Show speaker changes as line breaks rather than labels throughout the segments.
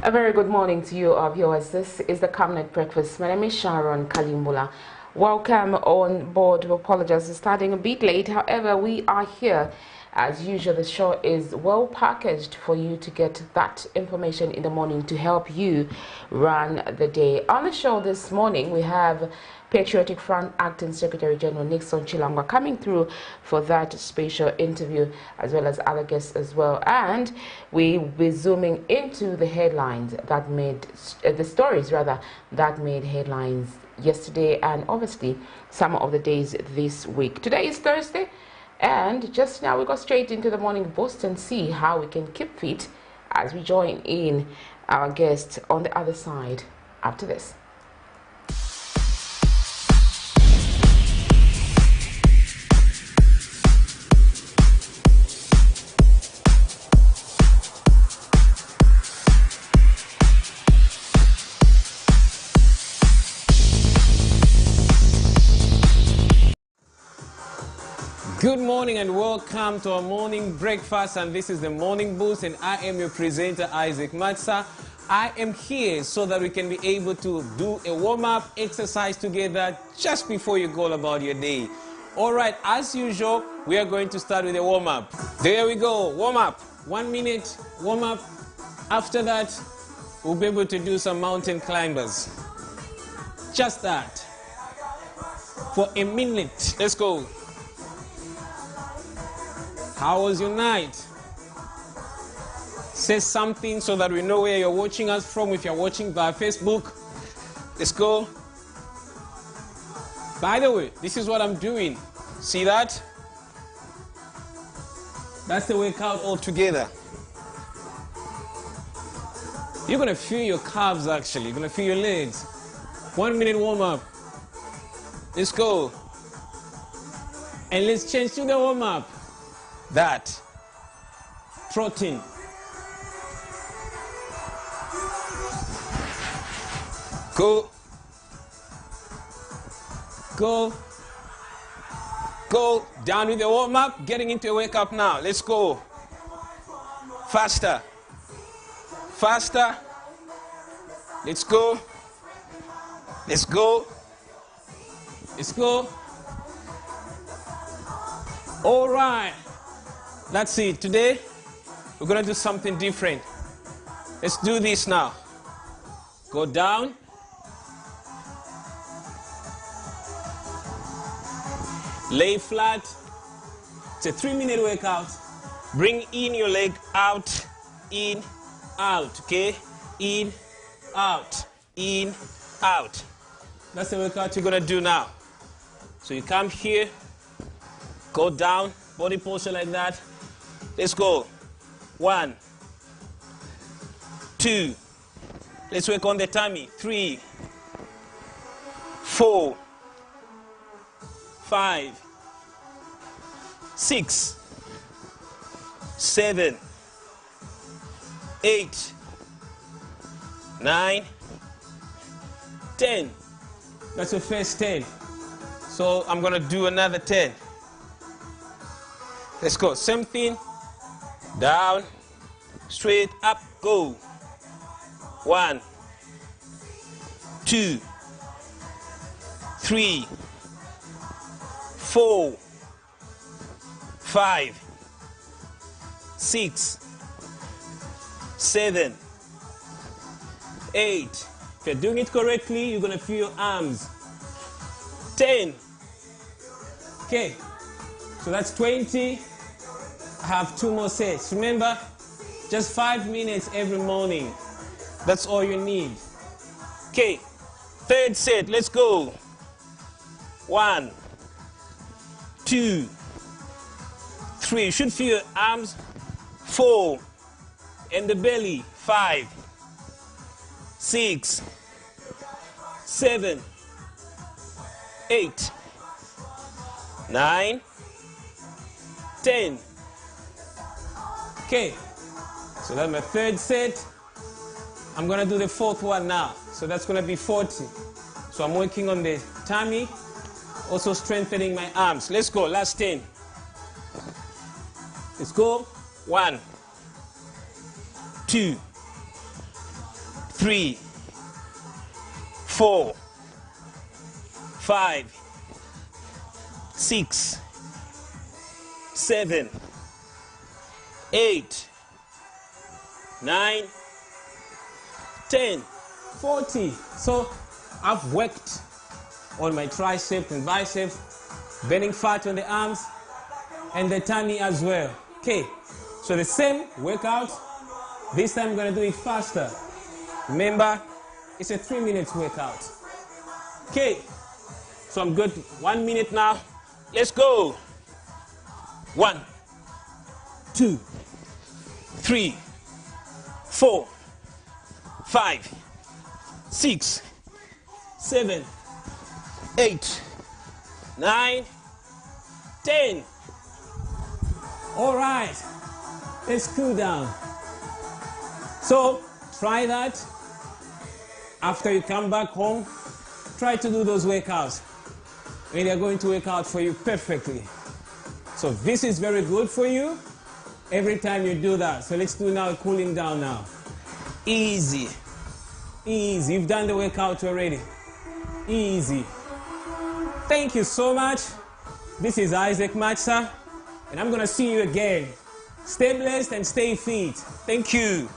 A very good morning to you, our viewers. This is the Camnet Breakfast. My name is Sharon Kalimbula. Welcome on board. We apologize for starting a bit late. However, we are here. As usual, the show is well packaged for you to get that information in the morning to help you run the day. On the show this morning, we have Patriotic Front Acting Secretary General NICKSON CHILANGWA coming through for that special interview, as well as other guests as well. And we will be zooming into the headlines that made, the stories rather, that made headlines yesterday and obviously some of the days this week. Today is Thursday, and just now we go straight into the morning boost and see how we can keep fit as we join in our guest on the other side after this.
Good morning and welcome to our morning breakfast, and this is the Morning Boost, and I am your presenter Isaac Matsa. I am here so that we can be able to do a warm-up exercise together just before you go about your day. Alright, as usual, we are going to start with a warm-up. There we go, warm-up. 1 minute warm-up. After that, we'll be able to do some mountain climbers. Just that. For a minute. Let's go. How was your night? Say something so that we know where you're watching us from. If you're watching via Facebook, let's go. By the way, this is what I'm doing. See that? That's the workout all together. You're going to feel your calves actually. You're going to feel your legs. 1 minute warm up. Let's go. And let's change to the warm up. That protein. Go. Go. Go. Down with the warm up. Getting into a wake up now. Let's go. Faster. Faster. Let's go. Let's go. Let's go. All right. That's it. Today, we're going to do something different. Let's do this now. Go down. Lay flat. It's a 3-minute workout. Bring in your leg out, in, out, okay? In, out, in, out. That's the workout you're going to do now. So you come here, go down, body posture like that. Let's go. 1, 2. Let's work on the tummy. 3, 4, 5, 6, 7, 8, 9, 10. That's the first 10. So I'm going to do another 10. Let's go. Same thing. Down, straight up, go. 1, 2, 3, 4, 5, 6, 7, 8. If you're doing it correctly, you're going to feel your arms. 10. Okay. So that's 20. I have 2 more sets. Remember, just 5 minutes every morning. That's all you need. Okay, 3rd set. Let's go. 1, 2, 3. You should feel your arms. 4. And the belly. 5, 6, 7, 8, 9, 10. Okay, so that's my 3rd set. I'm going to do the 4th one now. So that's going to be 40. So I'm working on the tummy, also strengthening my arms. Let's go, last 10. Let's go. 1, 2, 3, 4, 5, 6, 7, 8, 9, 10, 40. So I've worked on my triceps and biceps, burning fat on the arms and the tummy as well. Okay, so the same workout. This time I'm going to do it faster. Remember, it's a 3 minutes workout. Okay, so I'm good. 1 minute now. Let's go. 1, 2, 3, 4, 5, 6, 7, 8, 9, 10. All right, let's cool down. So try that. After you come back home, try to do those workouts. And they're going to work out for you perfectly. So this is very good for you every time you do that. So let's do now cooling down now. Easy. Easy. You've done the workout already. Easy. Thank you so much. This is Isaac Matsa, and I'm going to see you again. Stay blessed and stay fit. Thank you.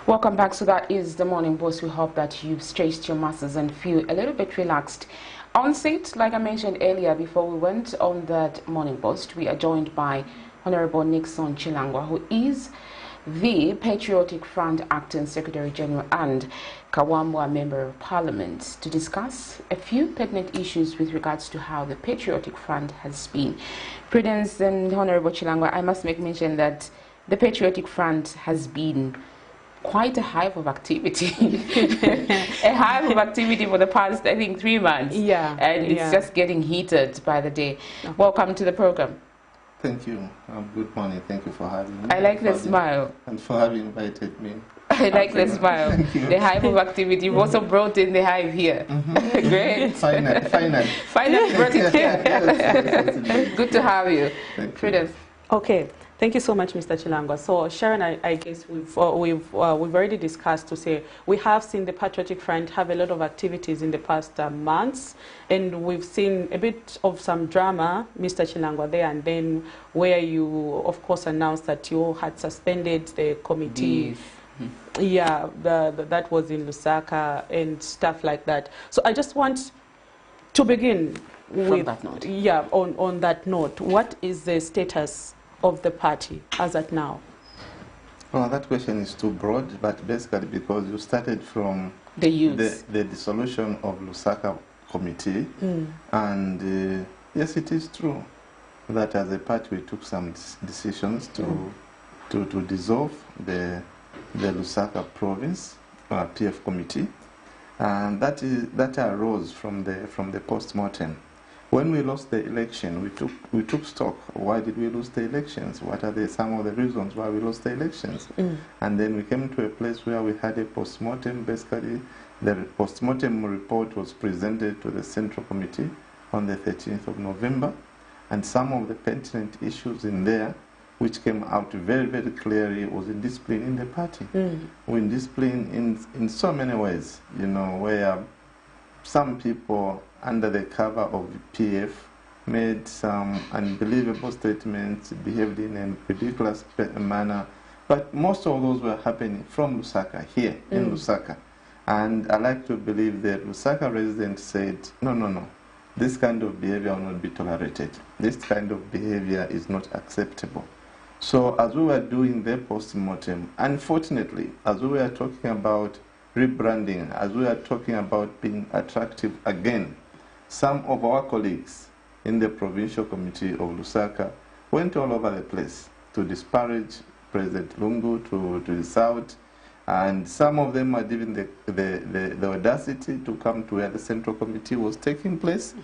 Welcome back. So that is the Morning Boost. We hope that you've stretched your muscles and feel a little bit relaxed. On set, like I mentioned earlier before we went on that Morning Boost, we are joined by Honorable NICKSON CHILANGWA, who is the Patriotic Front Acting Secretary General and Kawambwa Member of Parliament, to discuss a few pertinent issues with regards to how the Patriotic Front has been. Prudence and Honorable CHILANGWA, I must make mention that the Patriotic Front has been quite a hive of activity. A hive of activity for the past, I think, 3 months. Yeah. And it's just getting heated by the day. Okay. Welcome to the program.
Thank you. Good morning. Thank you for having me.
I like the smile.
And for having invited me.
I like the smile. The hive of activity. You've also brought in the hive here. Great. Finally brought it here. Good to have you. Prudence.
Okay. Thank you so much, Mr. Chilangwa. So, Sharon, I guess we've already discussed to say we have seen the Patriotic Front have a lot of activities in the past months, and we've seen a bit of some drama, Mr. Chilangwa, there, and then where you, of course, announced that you had suspended the committee. Yeah, that was in Lusaka and stuff like that. So, I just want to begin with
that note.
Yeah, on that note, what is the status of the party as at now?
Well, that question is too broad, but basically because you started from
the
dissolution of Lusaka committee, and yes, it is true that as a party we took some decisions to dissolve the Lusaka province PF committee, and that arose from the post-mortem. When we lost the election, we took stock. Why did we lose the elections? What are some of the reasons why we lost the elections? And then we came to a place where we had a post-mortem. Basically, the post-mortem report was presented to the Central Committee on the 13th of November, and some of the pertinent issues in there, which came out very, very clearly, was indiscipline in the party. Indiscipline in so many ways, you know, where some people under the cover of PF made some unbelievable statements, behaved in a ridiculous manner, but most of those were happening from Lusaka, here in Lusaka. And I like to believe that Lusaka residents said, no, this kind of behavior will not be tolerated. This kind of behavior is not acceptable. So as we were doing the post-mortem, unfortunately, as we were talking about rebranding, as we are talking about being attractive again, some of our colleagues in the provincial committee of Lusaka went all over the place to disparage President Lungu, to insult, and some of them had even the audacity to come to where the Central Committee was taking place,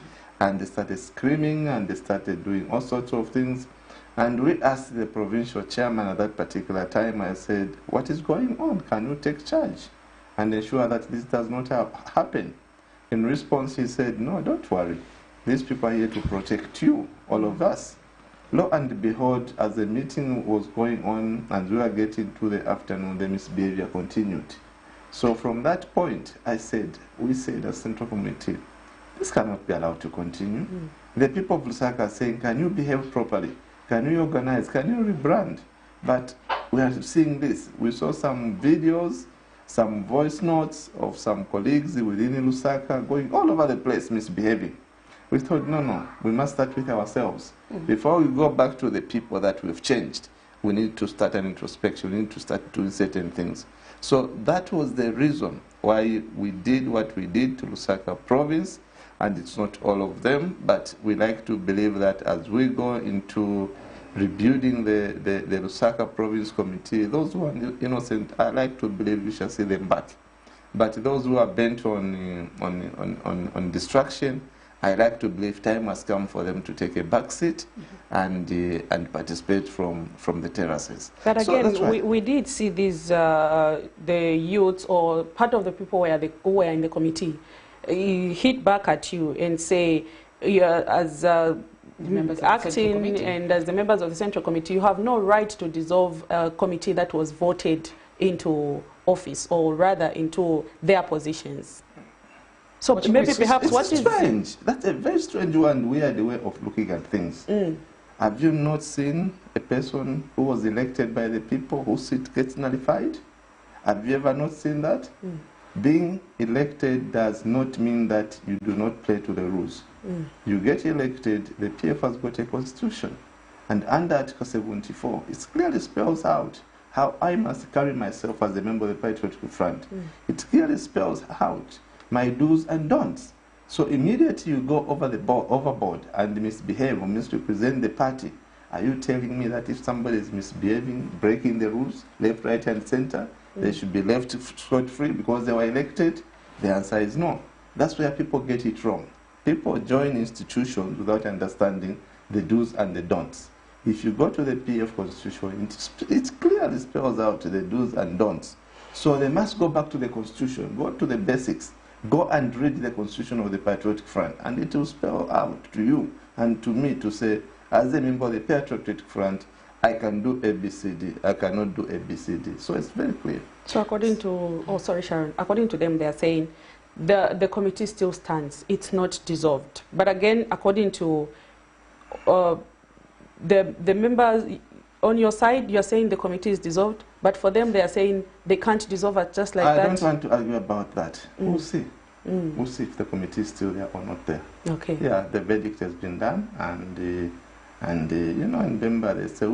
and they started screaming and they started doing all sorts of things. And we asked the provincial chairman at that particular time, I said, what is going on? Can you take charge and ensure that this does not happen? In response, he said, no, don't worry. These people are here to protect you, all of us. Lo and behold, as the meeting was going on and we were getting to the afternoon, the misbehavior continued. So from that point, we said as Central Committee, this cannot be allowed to continue. The people of Lusaka are saying, can you behave properly? Can you organize? Can you rebrand? But we are seeing this. We saw some videos, some voice notes of some colleagues within Lusaka going all over the place misbehaving. We thought, no, we must start with ourselves. Before we go back to the people that we've changed, we need to start an introspection. We need to start doing certain things. So that was the reason why we did what we did to Lusaka province, and it's not all of them, but we like to believe that as we go into rebuilding the Lusaka province committee, those who are innocent, I like to believe we shall see them back. But those who are bent on destruction, I like to believe time has come for them to take a back seat and participate from the terraces.
But again,
so
we did see these, the youths or part of the people who were in the committee hit back at you and say, as acting and as the members of the Central Committee, you have no right to dissolve a committee that was voted into office, or rather into their positions. So maybe perhaps what is
strange? That's a very strange one, weird way of looking at things. Have you not seen a person who was elected by the people whose seat gets nullified? Have you ever not seen that? Being elected does not mean that you do not play to the rules. You get elected, the PF has got a constitution. And under Article 74, it clearly spells out how I must carry myself as a member of the Patriotic Front. It clearly spells out my do's and don'ts. So immediately you go overboard and misbehave or misrepresent the party. Are you telling me that if somebody is misbehaving, breaking the rules, left, right, and center, they should be left scot-free because they were elected? The answer is no. That's where people get it wrong. People join institutions without understanding the do's and the don'ts. If you go to the PF Constitution, it clearly spells out the do's and don'ts. So they must go back to the Constitution, go to the basics, go and read the Constitution of the Patriotic Front, and it will spell out to you and to me to say, as a member of the Patriotic Front, I can do ABCD, I cannot do ABCD. So it's very clear.
So according to, oh sorry Sharon, according to them they are saying the committee still stands, it's not dissolved. But again, according to the members on your side, you're saying the committee is dissolved, but for them they are saying they can't dissolve it just like that.
I don't want to argue about that. We'll see. We'll see if the committee is still there or not there.
Okay.
Yeah, the verdict has been done, and you know, in Bemba they say,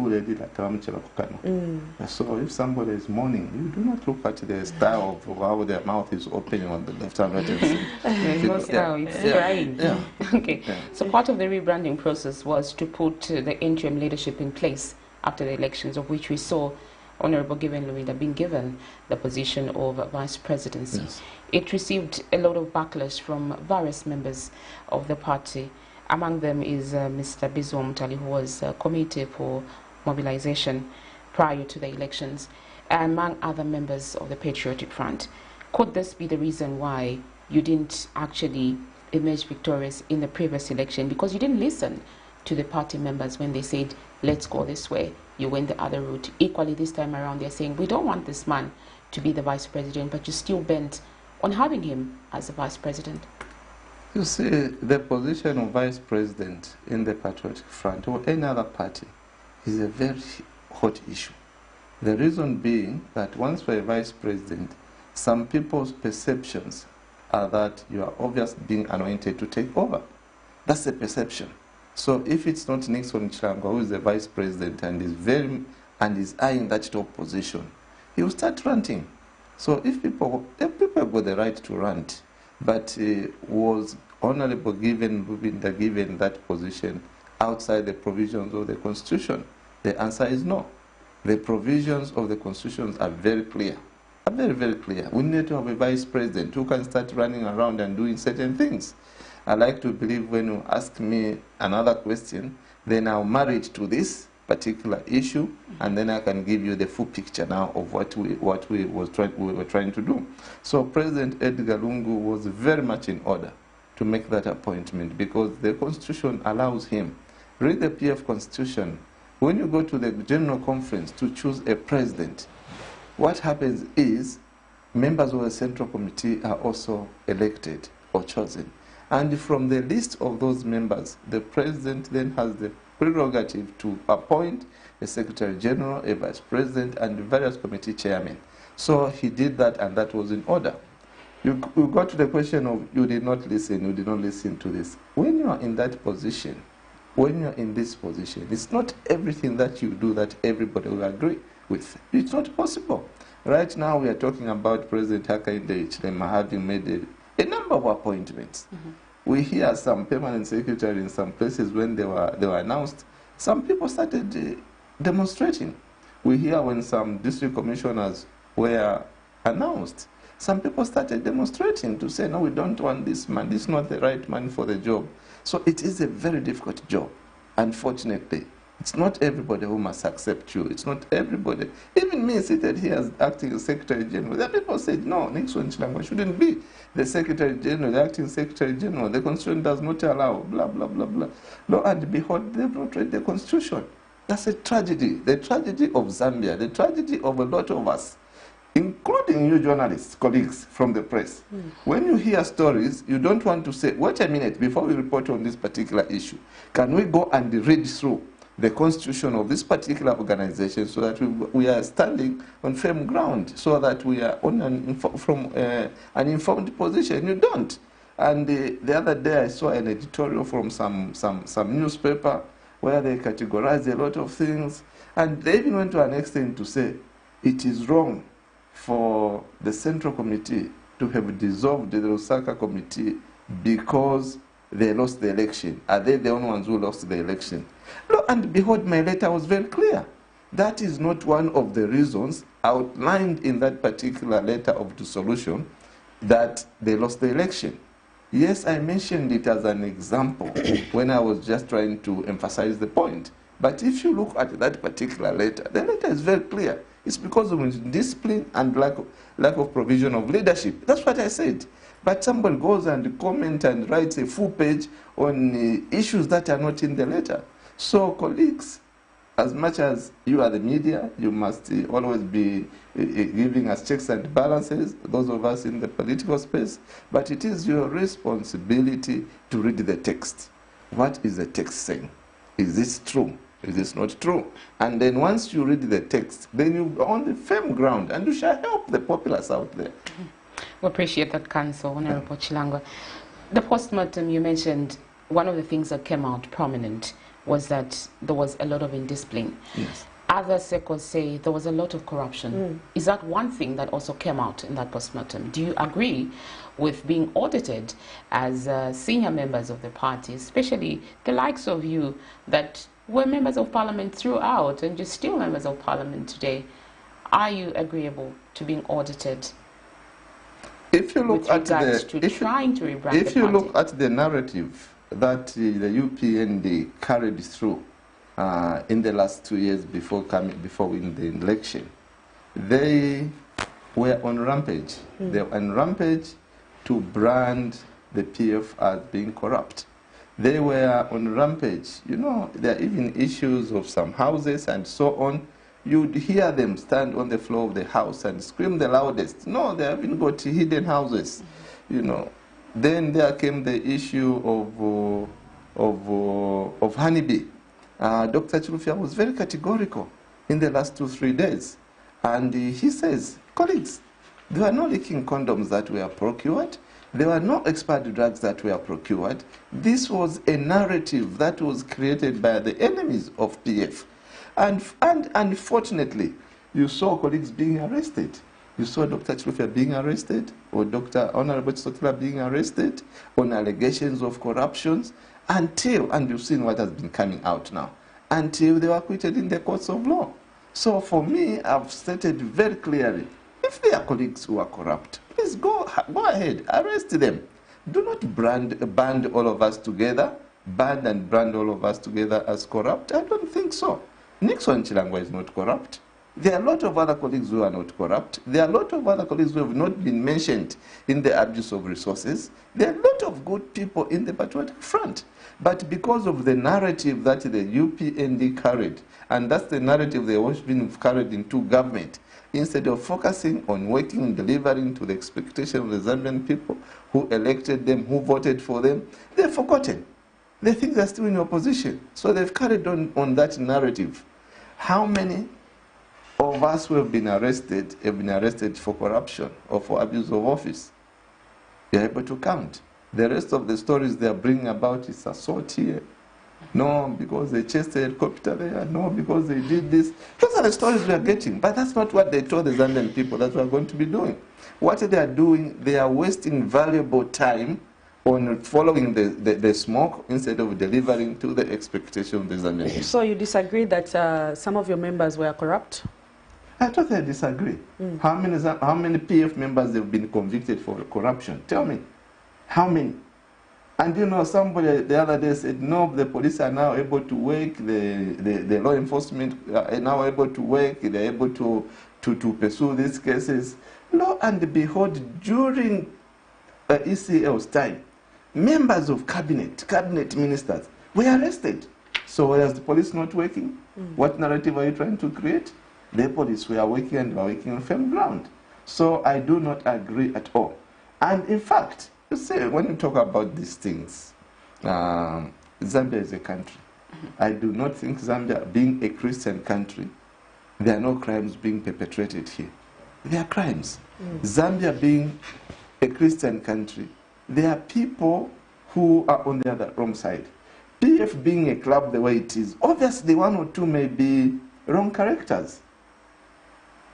so if somebody is mourning, you do not look at the style of how their mouth is opening on the left and right hand.
There's no style, it's crying.
Yeah.
Okay, so part of the rebranding process was to put the interim leadership in place after the elections, of which we saw Honorable Given Louida being given the position of Vice Presidency.
Yes.
It received a lot of backlash from various members of the party. Among them is Mr. Bizo Mutali, who was committee for mobilization prior to the elections, among other members of the Patriotic Front. Could this be the reason why you didn't actually emerge victorious in the previous election? Because you didn't listen to the party members when they said, let's go this way. You went the other route. Equally this time around, they're saying, we don't want this man to be the vice president, but you're still bent on having him as the vice president.
You see, the position of vice president in the Patriotic Front or any other party is a very hot issue. The reason being that once you're a vice president, some people's perceptions are that you are obviously being anointed to take over. That's the perception. So if it's not NICKSON CHILANGWA who is the vice president and is eyeing that top position, he will start ranting. So if people have got the right to rant, but was Honorable Given that position outside the provisions of the Constitution? The answer is no. The provisions of the Constitution are very clear, are very, very clear. We need to have a vice president who can start running around and doing certain things. I like to believe when you ask me another question, then I'll marry it to this particular issue, and then I can give you the full picture now of what we were trying to do. So President Edgar Lungu was very much in order to make that appointment because the Constitution allows him Read the PF Constitution. When you go to the General Conference to choose a president, what happens is members of the Central Committee are also elected or chosen. And from the list of those members, the president then has the prerogative to appoint a Secretary General, a Vice President, and various committee chairmen. So he did that, and that was in order. You got to the question of you did not listen to this. When you are in that position, when you're in this position, it's not everything that you do that everybody will agree with. It's not possible. Right now, we are talking about President Hakainde Hichilema having made a number of appointments. We hear some permanent secretary in some places when they were announced. Some people started demonstrating. We hear when some district commissioners were announced, some people started demonstrating to say, no, we don't want this man. This is not the right man for the job. So it is a very difficult job. Unfortunately, it's not everybody who must accept you. It's not everybody. Even me seated here as acting Secretary General, there are people said, no, NICKSON CHILANGWA shouldn't be the Secretary General, the acting Secretary General. The Constitution does not allow, blah, blah, blah, blah. Lo and behold, they've not read the Constitution. That's a tragedy. The tragedy of Zambia, the tragedy of a lot of us, including you journalists, colleagues from the press. When you hear stories, you don't want to say, wait a minute, before we report on this particular issue, can we go and read through the constitution of this particular organization so that we are standing on firm ground, so that we are on an informed position? You don't. And the other day I saw an editorial from some newspaper where they categorized a lot of things, and they even went to an extent to say it is wrong for the Central Committee to have dissolved the Lusaka Committee because they lost the election. Are they the only ones who lost the election? Lo and behold, my letter was very clear. That is not one of the reasons outlined in that particular letter of dissolution that they lost the election. Yes, I mentioned it as an example when I was just trying to emphasize the point. But if you look at that particular letter, the letter is very clear. It's because of indiscipline and lack of provision of leadership. That's what I said. But somebody goes and comments and writes a full page on issues that are not in the letter. So, colleagues, as much as you are the media, you must always be giving us checks and balances, those of us in the political space. But it is your responsibility to read the text. What is the text saying? Is this true? Is this not true? And then once you read the text, then you are on the firm ground and you shall help the populace out there.
We appreciate that, Council, Honorable Chilangwa. The postmortem you mentioned, one of the things that came out prominent was that there was a lot of indiscipline. Yes. Other circles say there was a lot of corruption. Is that one thing that also came out in that postmortem? Do you agree with being audited as senior members of the party, especially the likes of you that were members of parliament throughout and you're still members of parliament today? Are you agreeable to being audited?
If you look at
look
at the narrative that the UPND carried through in the last 2 years before winning the election, they were on rampage. They were on rampage to brand the PF as being corrupt. They were on rampage. You know, there are even issues of some houses and so on. You'd hear them stand on the floor of the house and scream the loudest. No, they haven't got hidden houses, you know. Then there came the issue of honeybee. Dr. Chilufya was very categorical in the last 2-3 days. And he says, colleagues, there were no leaking condoms that were procured. There were no expired drugs that were procured. This was a narrative that was created by the enemies of PF. And unfortunately, you saw colleagues being arrested. You saw Dr. Chilufya being arrested, or Dr. Honorable Sotila being arrested on allegations of corruptions until, and you've seen what has been coming out now, until they were acquitted in the courts of law. So for me, I've stated very clearly, if there are colleagues who are corrupt, please go ahead, arrest them. Do not band all of us together, brand all of us together as corrupt. I don't think so. NICKSON CHILANGWA is not corrupt. There are a lot of other colleagues who are not corrupt. There are a lot of other colleagues who have not been mentioned in the abuse of resources. There are a lot of good people in the Patriotic Front. But because of the narrative that the UPND carried, and that's the narrative they have been carried into government, instead of focusing on working and delivering to the expectation of the Zambian people who elected them, who voted for them, they've forgotten. They think they're still in opposition. So they've carried on that narrative. How many of us who have been arrested for corruption or for abuse of office? You're able to count. The rest of the stories they are bringing about is assault here. No, because they chased a helicopter there. No, because they did this. Those are the stories we are getting. But that's not what they told the Zambian people that we are going to be doing. What they are doing, they are wasting valuable time on following the smoke instead of delivering to the expectation of the Zambian people.
So you disagree that some of your members were corrupt?
I totally disagree. How many PF members have been convicted for corruption? Tell me. How many? And you know, somebody the other day said, no, the police are now able to work, the law enforcement are now able to work, they're able to pursue these cases. Lo and behold, during ECL's time, members of cabinet ministers were arrested. So whereas the police not working, what narrative are you trying to create? The police were working and were working on firm ground. So I do not agree at all. And in fact, you see, when you talk about these things, Zambia is a country. I do not think Zambia, being a Christian country, there are no crimes being perpetrated here. There are crimes. Zambia being a Christian country, there are people who are on the other wrong side. PF being a club the way it is, obviously one or two may be wrong characters.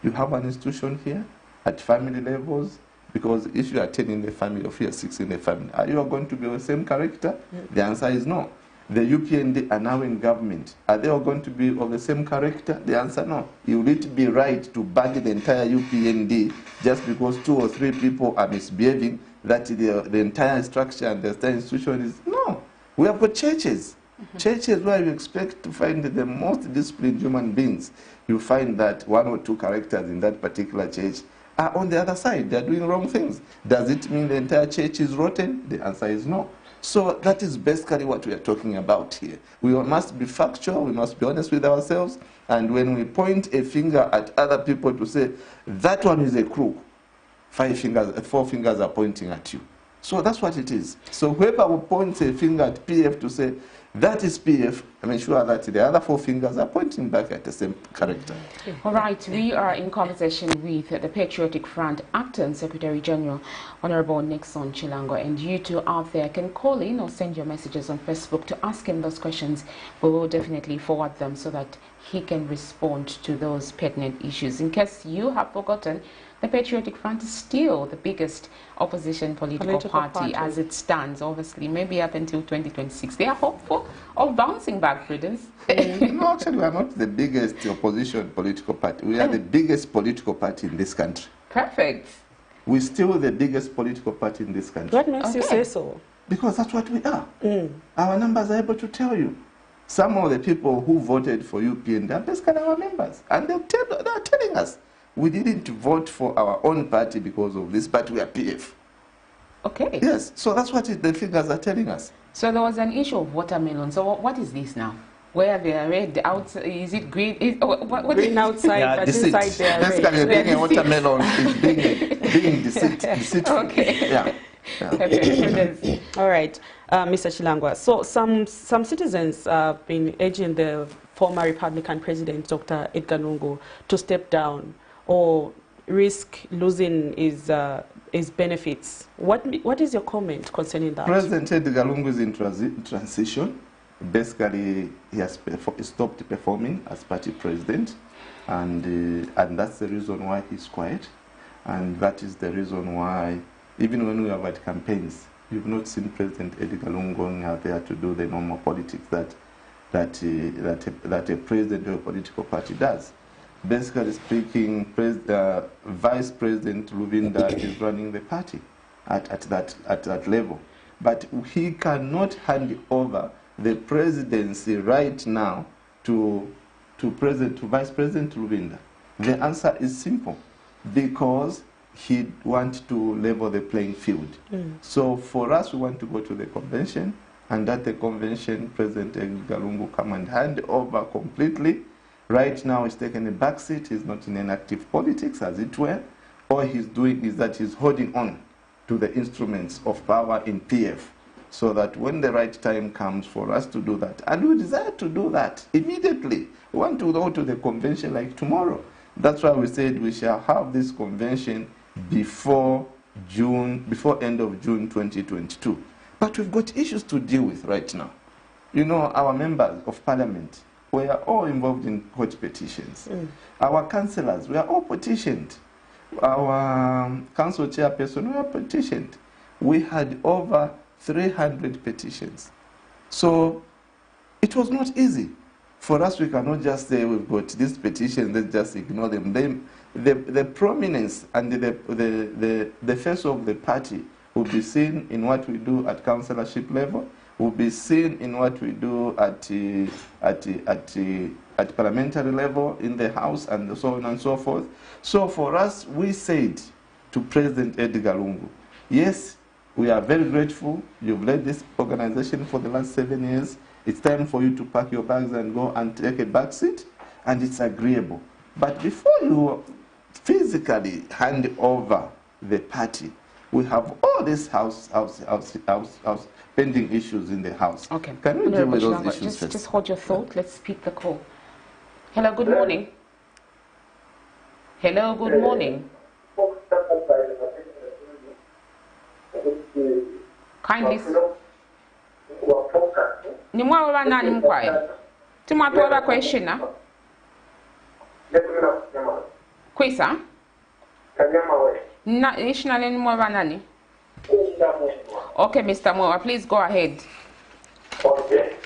You have an institution here at family levels, because if you are 10 in the family or if you are 6 in the family, are you going to be the same character? The answer is no. The UPND are now in government. Are they all going to be of the same character? The answer no. You need to be right to ban the entire UPND just because 2 or 3 people are misbehaving, that the entire structure and the entire institution is no. We have got churches. Churches where you expect to find the most disciplined human beings. You find that 1 or 2 characters in that particular church are on the other side. They are doing wrong things. Does it mean the entire church is rotten? The answer is no. So that is basically what we are talking about here. We must be factual, we must be honest with ourselves, and when we point a finger at other people to say, that one is a crook, 4 fingers are pointing at you. So that's what it is. So whoever points a finger at PF to say, that is PF, I'm sure that the other 4 fingers are pointing back at the same character.
All right, we are in conversation with the Patriotic Front Acting Secretary General, Honorable NICKSON CHILANGWA, and you two out there can call in or send your messages on Facebook to ask him those questions. We will definitely forward them so that he can respond to those pertinent issues. In case you have forgotten, the Patriotic Front is still the biggest opposition political party as it stands, obviously, maybe up until 2026. They are hopeful of bouncing back, Prudence.
No, actually, we are not the biggest opposition political party. We are the biggest political party in this country.
Perfect.
We're still the biggest political party in this country.
What makes you say so?
Because that's what we are. Our numbers are able to tell you. Some of the people who voted for UPND are basically our members. And they're telling us, we didn't vote for our own party because of this, but we are PF.
Okay.
Yes, so that's what the figures are telling us.
So there was an issue of watermelon. So what is this now? Where they are red outside, is it green? What
green outside,
yeah,
but
deceit.
inside they are
basically
red.
being a watermelon is being deceitful.
Okay.
Yeah.
Okay.
All right, Mr. Chilangwa. So some citizens have been urging the former Republican President, Dr. Edgar Lungu, to step down or risk losing his benefits. What is your comment concerning that?
President Edgar Lungu is in transition. Basically, he has stopped performing as party president, and that's the reason why he's quiet, and that is the reason why, even when we have had campaigns, you've not seen President Edgar Lungu going out there to do the normal politics that a president of a political party does. Basically speaking, Vice President Luvinda is running the party at that level, but he cannot hand over the presidency right now to Vice President Luvinda. The answer is simple, because he wants to level the playing field. So for us, we want to go to the convention, and at the convention, President Edgar Lungu come and hand over completely. Right now, he's taken a back seat. He's not in an active politics, as it were. All he's doing is that he's holding on to the instruments of power in PF, so that when the right time comes for us to do that, and we desire to do that immediately. We want to go to the convention like tomorrow. That's why we said we shall have this convention before end of June 2022. But we've got issues to deal with right now. You know, our members of parliament, we are all involved in court petitions. Our councillors, we are all petitioned. Our council chairperson, we are petitioned. We had over 300 petitions. So it was not easy. For us, we cannot just say we've got these petitions, let's just ignore them. The prominence and the face of the party will be seen in what we do at councillorship level, will be seen in what we do at parliamentary level, in the House, and so on and so forth. So for us, we said to President Edgar Lungu, yes, we are very grateful. You've led this organization for the last 7 years. It's time for you to pack your bags and go and take a back seat, and it's agreeable. But before you physically hand over the party, we have all these house pending issues in the House.
Okay.
Can we deal with those issues first?
Just hold your thought. Let's speak the call. Hello, good morning. Hello, good morning. Kindly. Ni mwa nani mkwaye? Timwa tuwa question na? Kwisa? National ni mwa nani? Okay, Mr. Mwa, please go ahead.
Okay.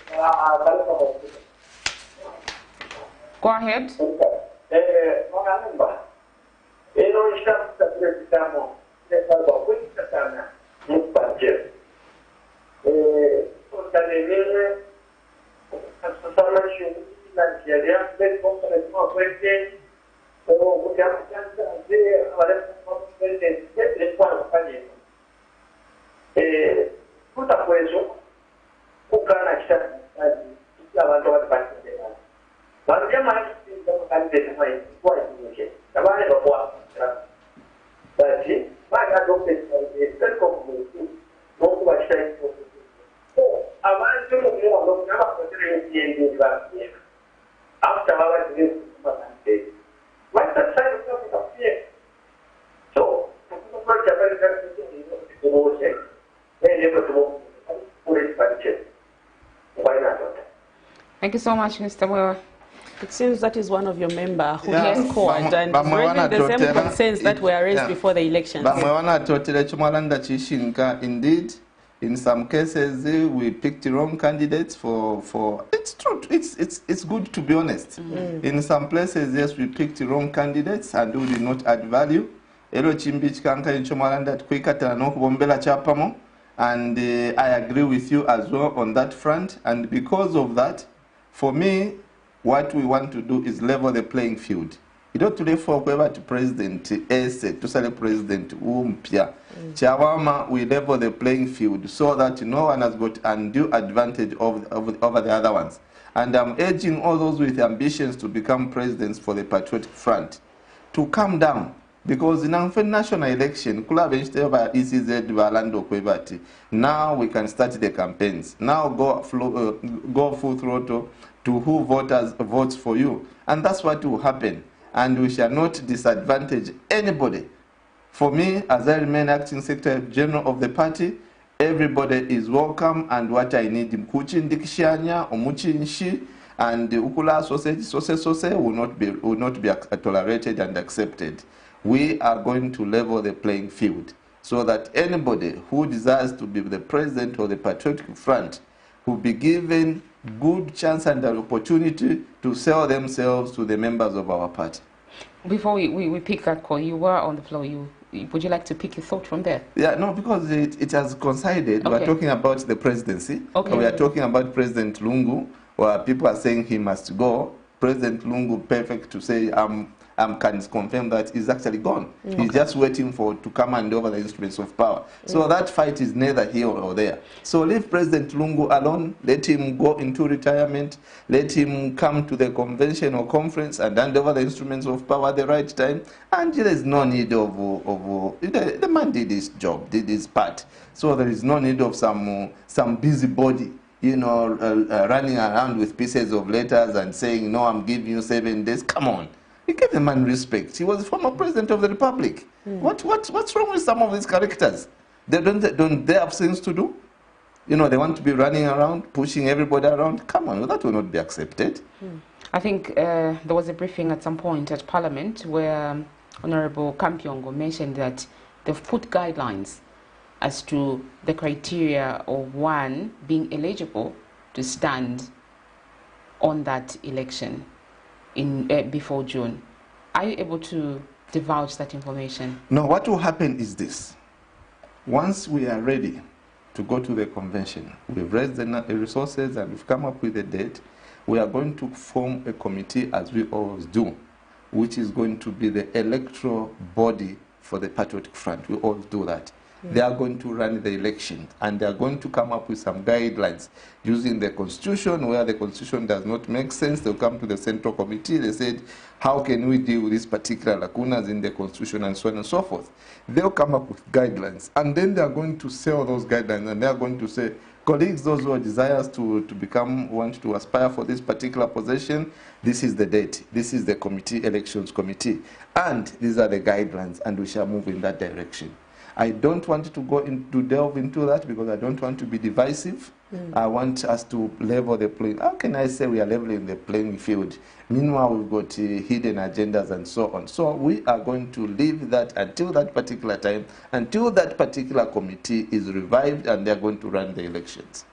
Go ahead. Thank you so much, Mr. Mwewa.
It seems that is one of your members who
Yeah.
has called and raising the same concerns that were raised before the elections.
Indeed, in some cases, we picked the wrong candidates for it's true. It's good to be honest. In some places, yes, we picked the wrong candidates and we did not add value. And I agree with you as well on that front. And because of that, for me, what we want to do is level the playing field. You don't today for whoever to President Ese, to select President Umpia. Chawama, we level the playing field so that no one has got undue advantage over the other ones. And I'm urging all those with ambitions to become presidents for the Patriotic Front to calm down. Because in the national election, now we can start the campaigns. Now go full throttle to who votes for you. And that's what will happen. And we shall not disadvantage anybody. For me, as I remain acting Secretary General of the party, everybody is welcome, and what I need, Mkuchi Ndikishanya, Omuchi Nshi, and the Ukula Sose will not be tolerated and accepted. We are going to level the playing field so that anybody who desires to be the president of the Patriotic Front will be given good chance and an opportunity to sell themselves to the members of our party.
Before we pick that call, you were on the floor. Would you like to pick your thought from there?
Yeah, no, because it has coincided.
Okay.
We're talking about the presidency.
Okay.
We are talking about President Lungu, where people are saying he must go. President Lungu, perfect to say, can confirm that he's actually gone. He's just waiting to come and over the instruments of power. So that fight is neither here or there. So leave President Lungu alone, let him go into retirement, let him come to the convention or conference and hand over the instruments of power at the right time, and there is no need of the man did his job, did his part. So there is no need of some busybody, you know, running around with pieces of letters and saying, no, I'm giving you 7 days. Come on. You give the man respect. He was the former president of the republic. What's wrong with some of these characters? Don't they have things to do? You know, they want to be running around, pushing everybody around. Come on, that will not be accepted.
I think there was a briefing at some point at Parliament where Honorable Kampyongo mentioned that they've put guidelines as to the criteria of one being eligible to stand on that election before June. Are you able to divulge that information?
No, what will happen is this. Once we are ready to go to the convention, we've raised the resources and we've come up with a date, we are going to form a committee, as we always do, which is going to be the electoral body for the Patriotic Front. We always do that. They are going to run the election, and they are going to come up with some guidelines using the Constitution. Where the Constitution does not make sense, they'll come to the Central Committee. They said, how can we deal with these particular lacunas in the Constitution, and so on and so forth. They'll come up with guidelines, and then they are going to sell those guidelines, and they are going to say, colleagues, those who desire to want to aspire for this particular position, this is the date, this is the committee, elections committee, and these are the guidelines, and we shall move in that direction. I don't want to delve into that because I don't want to be divisive. I want us to level the playing. How can I say we are leveling the playing field? Meanwhile, we've got hidden agendas and so on. So we are going to leave that until that particular time, until that particular committee is revived and they're going to run the elections.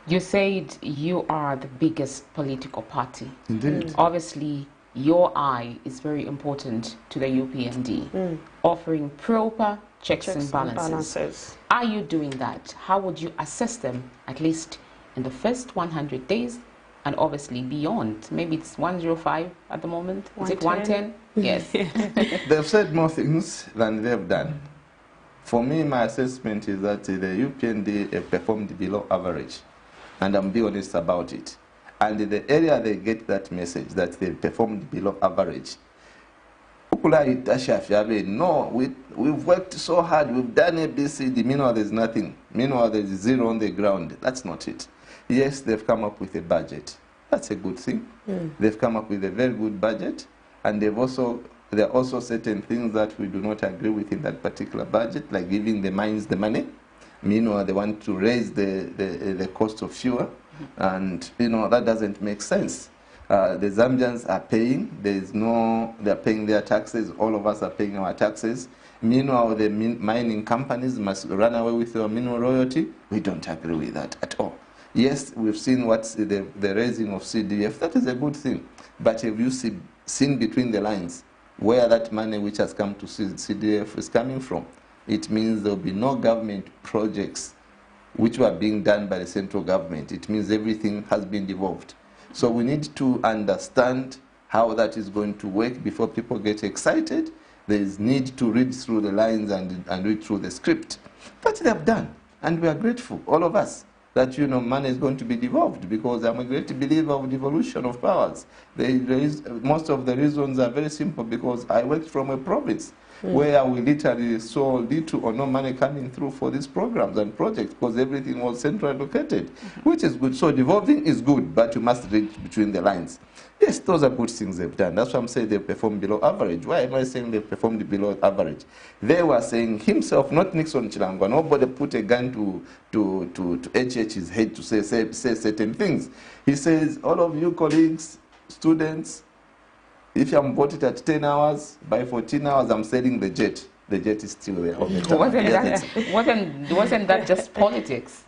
You said you are the biggest political party.
Indeed.
Obviously, your eye is very important to the UPND, offering proper checks and balances. Are you doing that? How would you assess them, at least in the first 100 days, and obviously beyond? Maybe it's 105 at the moment. Is it 110? Yes.
They've said more things than they've done. For me, my assessment is that the UPND have performed below average, and I'm being honest about it. And in the area they get that message that they performed below average, no, we've worked so hard, we've done ABCD, meanwhile there's nothing. Meanwhile there's zero on the ground. That's not it. Yes, they've come up with a budget. That's a good thing. They've come up with a very good budget, and there are also certain things that we do not agree with in that particular budget, like giving the mines the money. Meanwhile, they want to raise the cost of fuel, and that doesn't make sense. The Zambians are paying. They're paying their taxes. All of us are paying our taxes. Meanwhile, the mining companies must run away with their mineral royalty. We don't agree with that at all. Yes, we've seen what's the raising of CDF. That is a good thing. But have you seen between the lines where that money which has come to CDF is coming from? It means there will be no government projects which were being done by the central government. It means everything has been devolved. So we need to understand how that is going to work before people get excited. There is need to read through the lines and read through the script. But they have done, and we are grateful, all of us, that money is going to be devolved, because I'm a great believer of devolution of powers. Most of the reasons are very simple, because I worked from a province where we literally saw little or no money coming through for these programs and projects, because everything was centrally located, which is good. So devolving is good, but you must read between the lines. Yes, those are good things they've done. That's why I'm saying they performed below average. Why am I saying they performed below average? They were saying himself, not NICKSON CHILANGWA. Nobody put a gun to HH's head to say certain things. He says, all of you colleagues, students, if I'm voted at 10 hours, by 14 hours I'm selling the jet. The jet is still there.
Wasn't that just politics?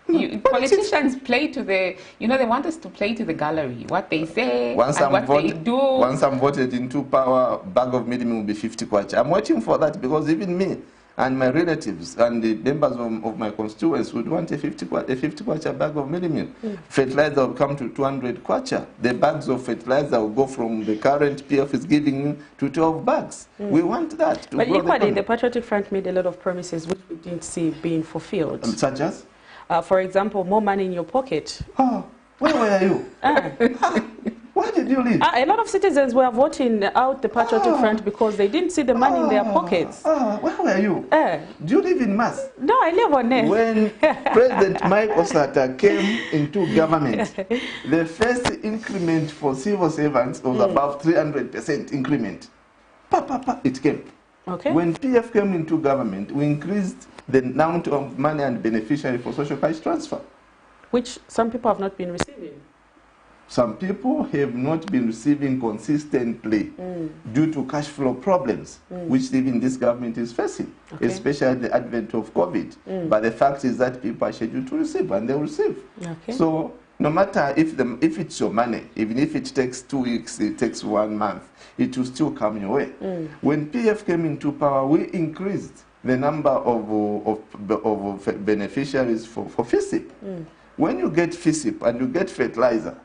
Politicians play to the, they want us to play to the gallery, what they say they do. Once
I'm voted into power, bag of minimum will be 50 kwacha. I'm waiting for that, because even me, And my relatives and the members of my constituents would want a 50 kwacha bag of millimil. Fertilizer will come to 200 kwacha. The bags of fertilizer will go from the current PF is giving to 12 bags. We want that.
But equally, the Patriotic Front made a lot of promises which we didn't see being fulfilled.
Such as?
For example, more money in your pocket.
Oh, where were you? Where did you live?
A lot of citizens were voting out the Patriotic Front because they didn't see the money in their pockets.
Where were you? Do you live in Mass?
No, I live on there.
When President Mike Osata came into government, the first increment for civil servants was about 300% increment. It came.
Okay.
When PF came into government, we increased the amount of money and beneficiary for social cash transfer,
which some people have not been receiving.
Some people have not been receiving consistently due to cash flow problems, which even this government is facing, especially the advent of COVID. But the fact is that people are scheduled to receive, and they will receive. So no matter if it's your money, even if it takes 2 weeks, it takes 1 month, it will still come your way. When PF came into power, we increased the number of beneficiaries for FISIP. When you get FISIP and you get fertilizer,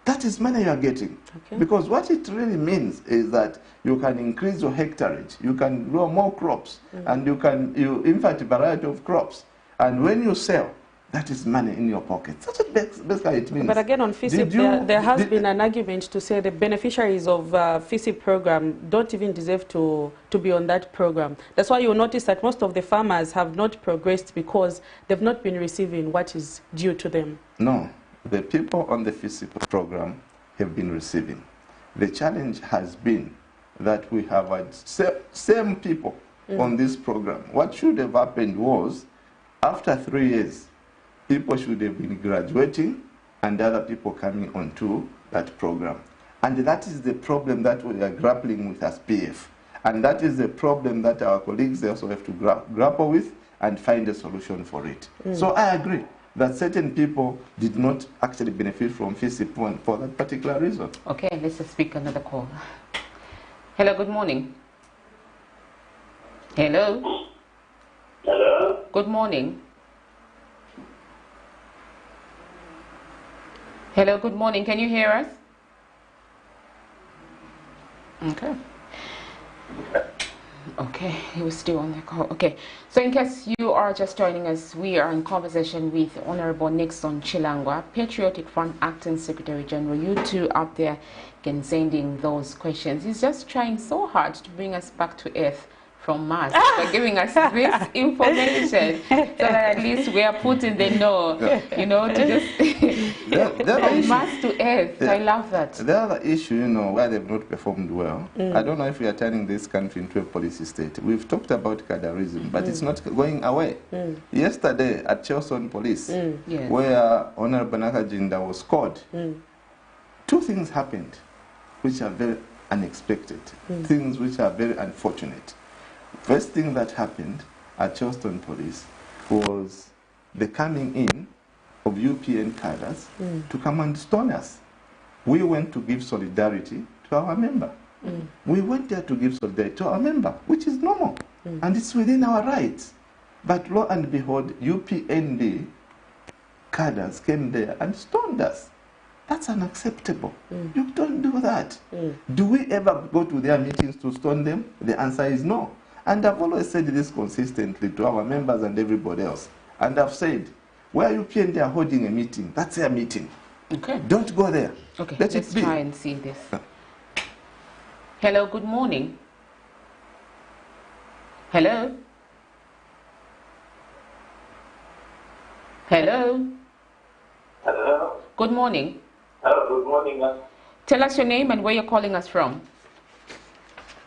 that is money you are getting. Because what it really means is that you can increase your hectarage, you can grow more crops, and you invert a variety of crops. And when you sell, that is money in your pocket. That's what basically it means.
But again, on FISIP, there has been an argument to say the beneficiaries of FISIP program don't even deserve to be on that program. That's why you'll notice that most of the farmers have not progressed because they've not been receiving what is due to them.
No, the people on the FISIP program have been receiving. The challenge has been that we have had same people on this program. What should have happened was, after 3 years, people should have been graduating and other people coming onto that program. And that is the problem that we are grappling with as PF. And that is the problem that our colleagues also have to grapple with and find a solution for it. So I agree that certain people did not actually benefit from FISIP for that particular reason.
Okay, let's just speak another call. Hello, good morning. Hello.
Hello?
Good morning. Hello, good morning. Can you hear us? Okay. Okay, he was still on the call. Okay, so in case you are just joining us, we are in conversation with Honorable NICKSON Chilangwa, Patriotic Front Acting Secretary General. You two out there can sending those questions. He's just trying so hard to bring us back to earth from Mars by giving us this information so that at least we are put in the know, you know, to just from Mars to Earth. I love that.
The other issue, you know, where they've not performed well, I don't know if we are turning this country into a policy state. We've talked about cadarism, but it's not going away. Yesterday at Chelson Police, where Honorable Nakajinda was caught, 2 things happened which are very unexpected, things which are very unfortunate. First thing that happened at Charleston Police was the coming in of UPN cadres to come and stone us. We went to give solidarity to our member. We went there to give solidarity to our member, which is normal, and it's within our rights. But lo and behold, UPND cadres came there and stoned us. That's unacceptable. You don't do that. Do we ever go to their meetings to stone them? The answer is no. And I've always said this consistently to our members and everybody else. And I've said, where UPND are holding a meeting, that's their meeting. Okay. Don't go there.
Okay, let's try and see this. Hello, good morning. Hello? Hello?
Hello?
Good morning.
Hello, good morning.
Tell us your name and where you're calling us from.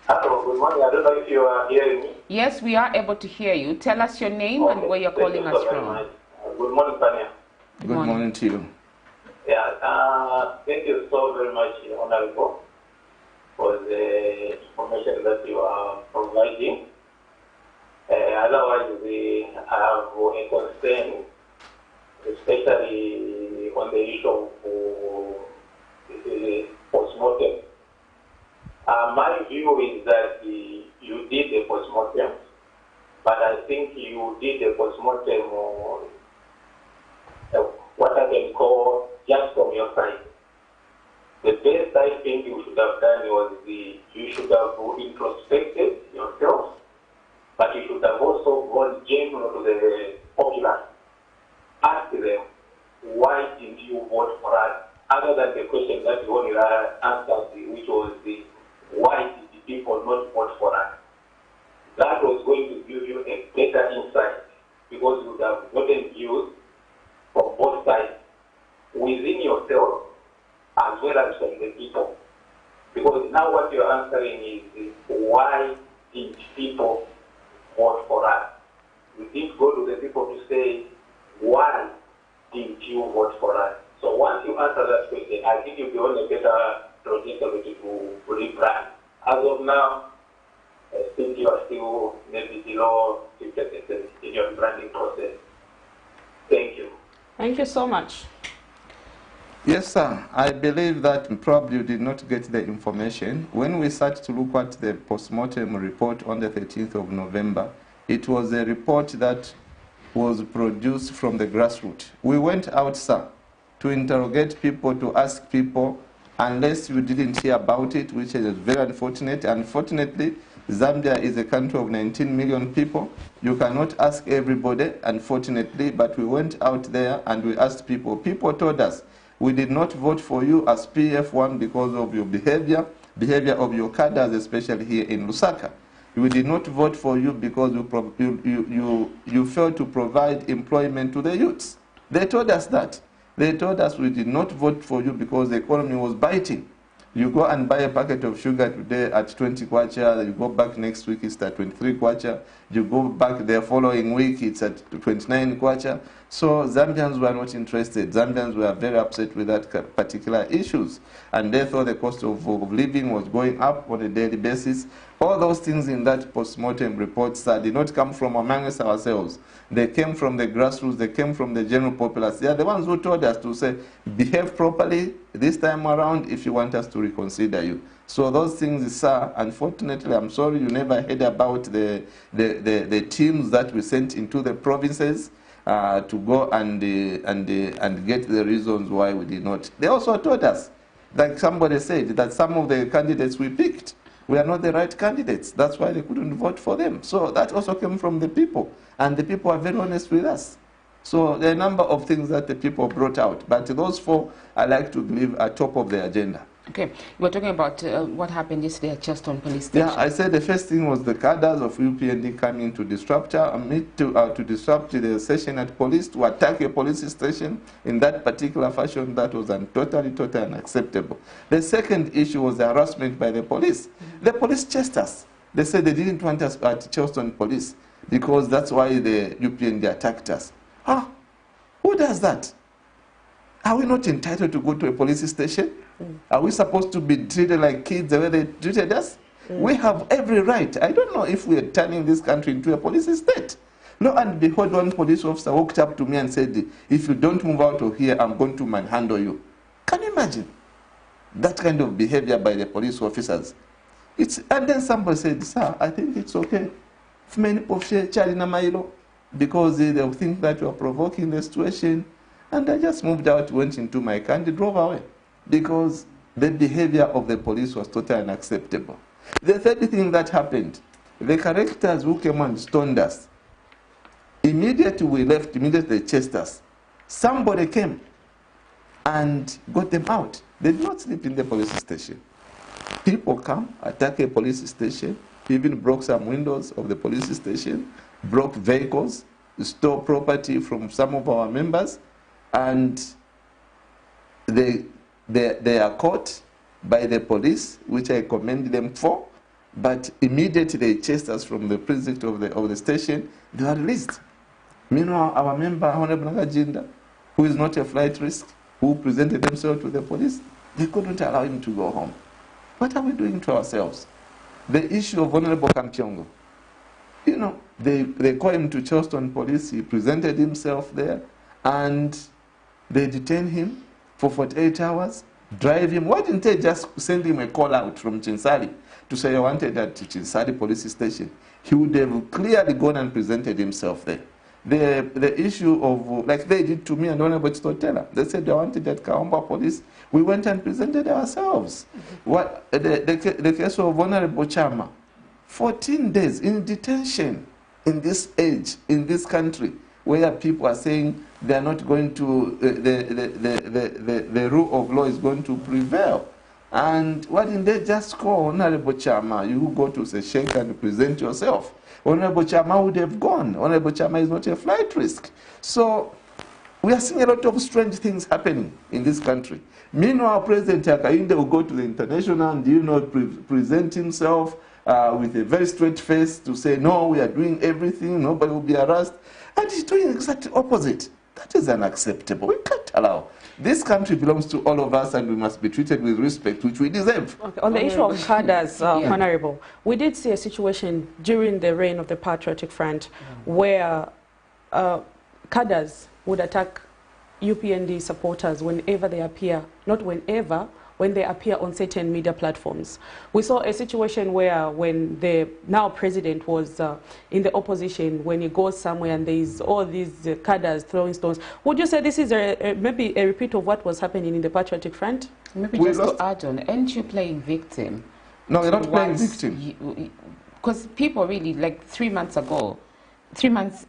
Hello, good morning. I don't know if you are hearing me.
Yes, we are able to hear you. Tell us your name and where you're calling us from.
Good morning, Tanya.
Good morning to you.
Yeah, thank you so very much, Honorable, for the information that you are providing. Otherwise, I have a concern, especially on the issue of postmortem. My view is that you did a postmortem, but I think you did a postmortem or what I can call just from your side. The best I think you should have done was you should have introspected yourself, but you should have also gone genuine to the populace. Ask them, why did you vote for us? Other than the question that you only answered, which was why did the people not vote for us? That was going to give you a better insight, because you would have gotten views from both sides, within yourself as well as from the people. Because now what you're answering is why did people vote for us? You did go to the people to say, why did you vote for us? So once you answer that question, I think you'll be on a better trajectory to rebrand. As of now, I think you are still maybe below 50% in your branding process. Thank you.
Thank you so much.
Yes, sir. I believe that probably you did not get the information. When we start to look at the postmortem report on the 13th of November, it was a report that was produced from the grassroots. We went out, sir, to interrogate people, to ask people, unless you didn't hear about it, which is very unfortunate. Unfortunately, Zambia is a country of 19 million people. You cannot ask everybody, unfortunately, but we went out there and we asked people. People told us, we did not vote for you as PF1 because of your behavior of your cadres, especially here in Lusaka. We did not vote for you because you failed to provide employment to the youths. They told us that. They told us we did not vote for you because the economy was biting. You go and buy a packet of sugar today at 20 kwacha, you go back next week, it's at 23 kwacha, you go back the following week, it's at 29 kwacha. So Zambians were not interested. Zambians were very upset with that particular issues. And they thought the cost of living was going up on a daily basis. All those things in that post-mortem report, sir, did not come from among us ourselves. They came from the grassroots, they came from the general populace. They are the ones who told us to say, behave properly this time around if you want us to reconsider you. So those things, sir, unfortunately, I'm sorry you never heard about the teams that we sent into the provinces to go and get the reasons why we did not. They also told us, like somebody said, that some of the candidates we picked were not the right candidates. That's why they couldn't vote for them. So that also came from the people. And the people are very honest with us. So there are a number of things that the people brought out. But those four, I like to believe, are top of the agenda.
Okay, you were talking about what happened yesterday at Cheston Police Station.
Yeah, I said the first thing was the cadres of UPND coming to disrupt to disrupt the session at police, to attack a police station in that particular fashion. That was totally unacceptable. The second issue was the harassment by the police. The police chased us. They said they didn't want us at Cheston Police because that's why the UPND attacked us. Huh? Who does that? Are we not entitled to go to a police station? Are we supposed to be treated like kids the way they treated us? We have every right. I don't know if we are turning this country into a police state. Lo and behold, one police officer walked up to me and said, if you don't move out of here, I'm going to manhandle you. Can you imagine that kind of behavior by the police officers? And then somebody said, sir, I think it's okay. Because they'll think that you are provoking the situation. And I just moved out, went into my car and drove away. Because the behavior of the police was totally unacceptable. The third thing that happened, the characters who came and stoned us, immediately we left, immediately they chased us. Somebody came and got them out. They did not sleep in the police station. People come, attack a police station, even broke some windows of the police station, broke vehicles, stole property from some of our members, and they are caught by the police, which I commend them for, but immediately they chased us from the precinct of the station. They were released. Meanwhile, our member, Honorable Nagajinda, who is not a flight risk, who presented themselves to the police, they couldn't allow him to go home. What are we doing to ourselves? The issue of Honorable Kampyongo, you know, they called him to Charleston Police, he presented himself there, and they detained him for 48 hours. drive him. Why didn't they just send him a call out from Chinsali to say, I wanted at Chinsali police station? He would have clearly gone and presented himself there. The issue of, like they did to me and Honorable Stotela, they said they wanted at Kaomba police. We went and presented ourselves. What the case of Honorable Chama, 14 days in detention in this age, in this country, where people are saying they are not going to, the rule of law is going to prevail. And why didn't they just call Honorable Chama? You go to Seshek and present yourself. Honorable Chama would have gone. Honorable Chama is not a flight risk. So we are seeing a lot of strange things happening in this country. Meanwhile, President Hakainde will go to the international and present himself with a very straight face to say, no, we are doing everything, nobody will be harassed. And he's doing exactly opposite. That is unacceptable. We can't allow. This country belongs to all of us and we must be treated with respect, which we deserve.
Okay. On the issue of cadres, Honorable, we did see a situation during the reign of the Patriotic Front where cadres would attack UPND supporters whenever they appear, not whenever, when they appear on certain media platforms. We saw a situation where when the now president was in the opposition, when he goes somewhere and there's all these cadres throwing stones. Would you say this is maybe a repeat of what was happening in the Patriotic Front?
Maybe just to add on, aren't you playing victim?
No, you're not playing victim.
Because people really, like 3 months ago, 3 months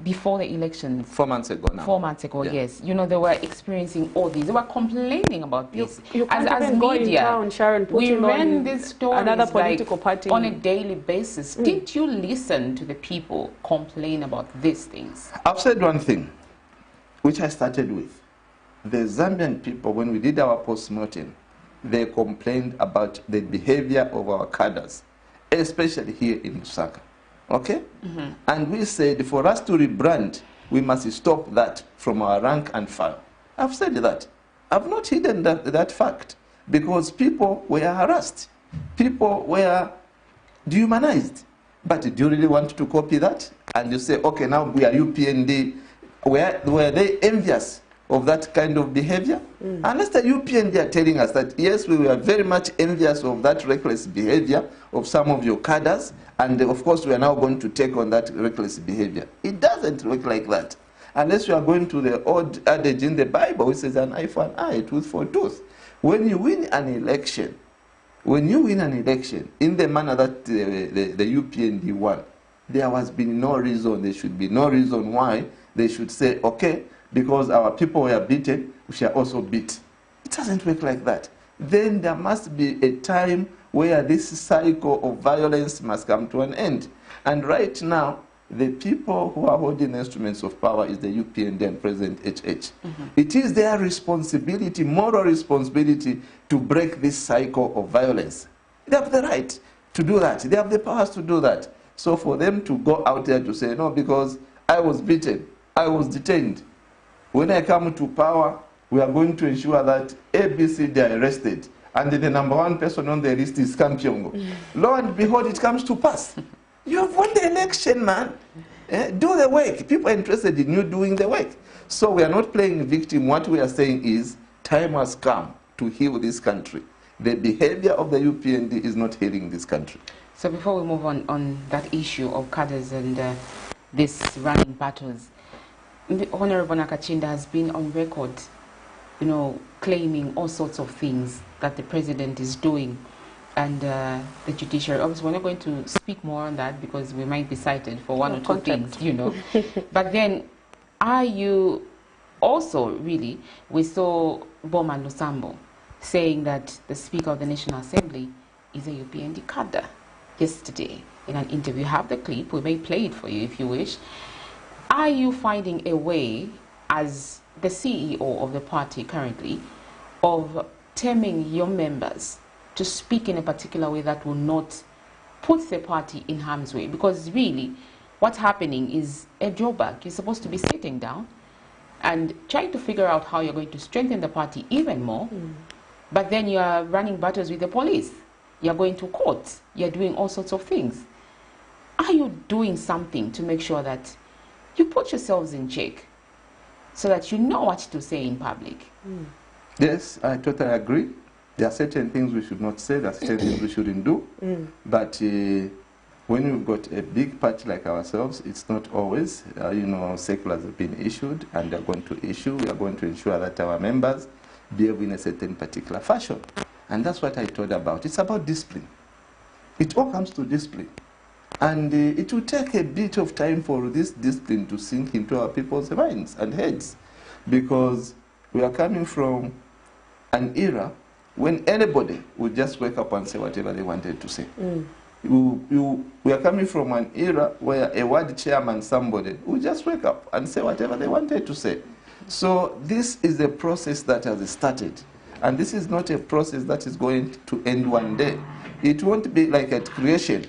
before the elections.
4 months ago now.
4 months ago, yes. You know, they were experiencing all these. They were complaining about this.
You as media, town, Sharon,
we ran these stories
another political party
on a daily basis. Didn't you listen to the people complain about these things?
I've said one thing, which I started with. The Zambian people, when we did our post-mortem, they complained about the behavior of our cadres, especially here in Lusaka. Okay? And we said for us to rebrand, we must stop that from our rank and file. I've said that. I've not hidden that fact because people were harassed. People were dehumanized. But do you really want to copy that? And you say, okay, now we are UPND. Were they envious of that kind of behavior? Unless the UPND are telling us that, yes, we were very much envious of that reckless behavior of some of your cadres, and of course we are now going to take on that reckless behavior. It doesn't work like that. Unless you are going to the old adage in the Bible, which says an eye for an eye, tooth for tooth. When you win an election, in the manner that the UPND won, there has been no reason, there should be no reason why they should say, okay, because our people were beaten, we shall also beat. It doesn't work like that. Then there must be a time where this cycle of violence must come to an end. And right now, the people who are holding instruments of power is the UPND and President HH. It is their responsibility, moral responsibility, to break this cycle of violence. They have the right to do that. They have the powers to do that. So for them to go out there to say, no, because I was beaten, I was detained. When I come to power, we are going to ensure that ABC they are arrested. And the number one person on the list is Kampiongo. Lo and behold, it comes to pass. You have won the election, man. Do the work. People are interested in you doing the work. So we are not playing victim. What we are saying is time has come to heal this country. The behavior of the UPND is not healing this country.
So before we move on that issue of cadres and this running battles, Honorable Nakachinda has been on record, you know, claiming all sorts of things that the president is doing and the judiciary. Obviously, we're not going to speak more on that because we might be cited for one or two things, you know. But then, are you also really, we saw Bowman Lusambo saying that the Speaker of the National Assembly is a UPND cadre yesterday in an interview. You have the clip, we may play it for you if you wish. Are you finding a way, as the CEO of the party currently, of terming your members to speak in a particular way that will not put the party in harm's way? Because really, what's happening is a drawback. You're supposed to be sitting down and trying to figure out how you're going to strengthen the party even more, but then you're running battles with the police. You're going to court. You're doing all sorts of things. Are you doing something to make sure that you put yourselves in check so that you know what to say in public?
Yes, I totally agree. There are certain things we should not say, there are certain things we shouldn't do. But when we've got a big party like ourselves, it's not always, you know, circulars have been issued and they're going to issue. We are going to ensure that our members behave in a certain particular fashion. And that's what I told about. It's about discipline. It all comes to discipline. And it will take a bit of time for this discipline to sink into our people's minds and heads. Because we are coming from an era when anybody would just wake up and say whatever they wanted to say. We are coming from an era where a ward chairman, somebody, would just wake up and say whatever they wanted to say. So this is a process that has started. And this is not a process that is going to end one day. It won't be like at creation,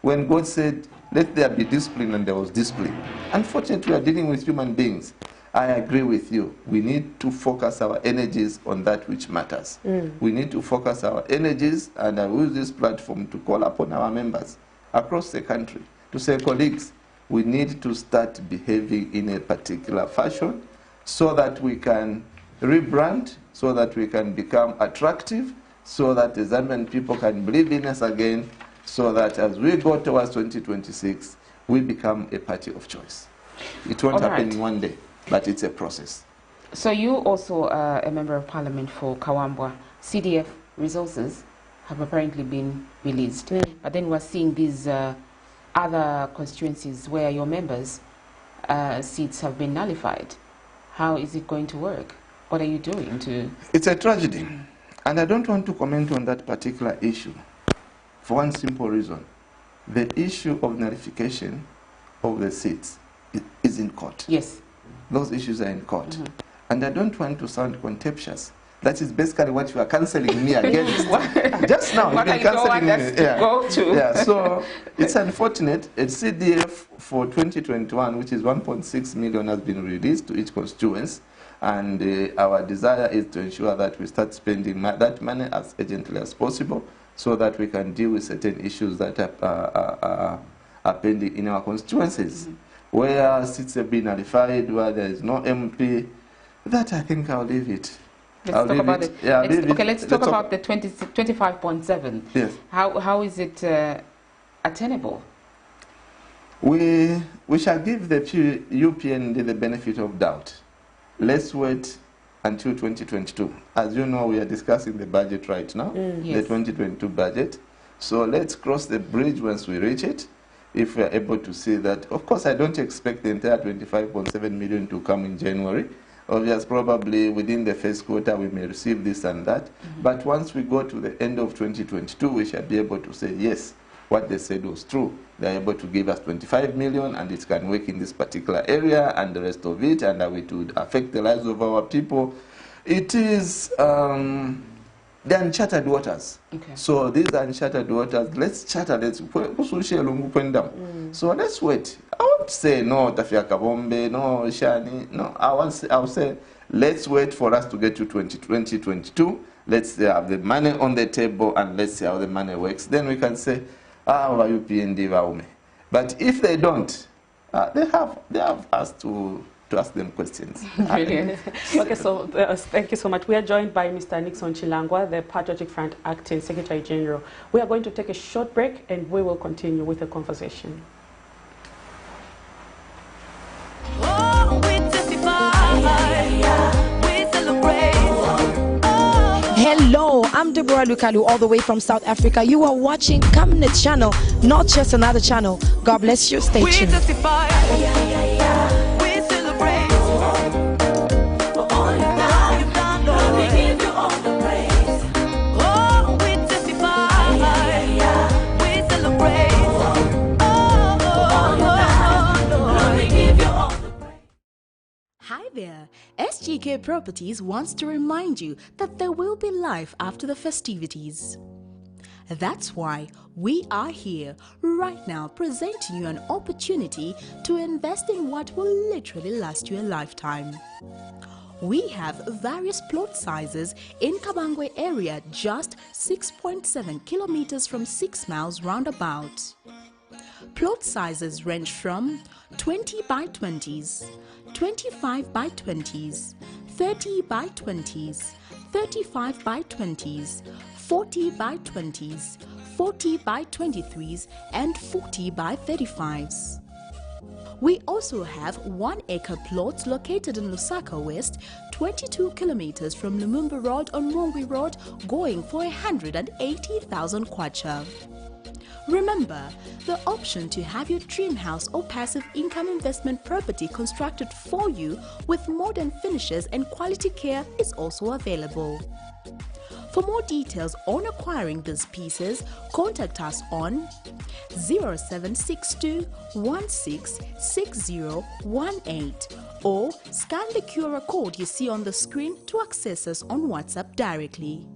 when God said, let there be discipline, and there was discipline. Unfortunately, we are dealing with human beings. I agree with you. We need to focus our energies on that which matters. We need to focus our energies, and I will use this platform to call upon our members across the country to say, colleagues, we need to start behaving in a particular fashion so that we can rebrand, so that we can become attractive, so that the Zambian people can believe in us again, so that as we go towards 2026, we become a party of choice. It won't happen in one day, but it's a process.
So you also are a member of parliament for Kawambwa. CDF resources have apparently been released. But then we're seeing these other constituencies where your members' seats have been nullified. How is it going to work? What are you doing to...
It's a tragedy. And I don't want to comment on that particular issue for one simple reason. The issue of nullification of the seats is in court.
Yes.
Those issues are in court. And I don't want to sound contemptuous. That is basically what you are cancelling me against. Just now, you've been cancelling me. So it's unfortunate. A CDF for 2021, which is 1.6 million, has been released to each constituency. And our desire is to ensure that we start spending that money as urgently as possible so that we can deal with certain issues that are pending in our constituencies. Where seats have been nullified, where there is no MP, that I think I'll leave it.
Let's talk about it. Let's talk about the 25.7.
Yes.
How is it attainable?
We shall give the UPND the benefit of doubt. Let's wait until 2022. As you know, we are discussing the budget right now, the 2022 budget. So let's cross the bridge once we reach it. If we are able to see that, of course, I don't expect the entire 25.7 million to come in January. Obviously, probably within the first quarter, we may receive this and that. But once we go to the end of 2022, we shall be able to say, yes, what they said was true. They're able to give us 25 million, and it can work in this particular area, and the rest of it, and it would affect the lives of our people. It is the uncharted waters. So these uncharted waters, let's charter, so let's wait. I won't say no, Tafia Kabombe, no, Shani, no. I'll say let's wait for us to get to 2022. Let's have the money on the table, and let's see how the money works. Then we can say, but if they don't, they have us to ask them questions.
Brilliant. Okay, so thank you so much. We are joined by Mr. NICKSON Chilangwa, the Patriotic Front Acting Secretary General. We are going to take a short break, and we will continue with the conversation.
Oh, we testify, we celebrate.
Hello, I'm Deborah Lukalu, all the way from South Africa. You are watching Camnet channel, not just another channel. God bless you. Stay tuned.
We testify, we celebrate. For all you've done, Lord, we give you all the praise. Oh, we testify, we celebrate. Oh, for all you've done, Lord, we give you all the praise.
Hi there. SGK Properties wants to remind you that there will be life after the festivities. That's why we are here right now presenting you an opportunity to invest in what will literally last you a lifetime. We have various plot sizes in Kabangwe area, just 6.7 kilometers from 6 miles roundabout. Plot sizes range from 20 by 20s, 25 by 20s, 30 by 20s, 35 by 20s, 40 by 20s, 40 by 23s, and 40 by 35s. We also have 1 acre plots located in Lusaka West, 22 kilometers from Lumumba Road on Rungwe Road, going for 180,000 kwacha. Remember, the option to have your dream house or passive income investment property constructed for you with modern finishes and quality care is also available. For more details on acquiring these pieces, contact us on 0762 166018 or scan the QR code you see on the screen to access us on WhatsApp directly.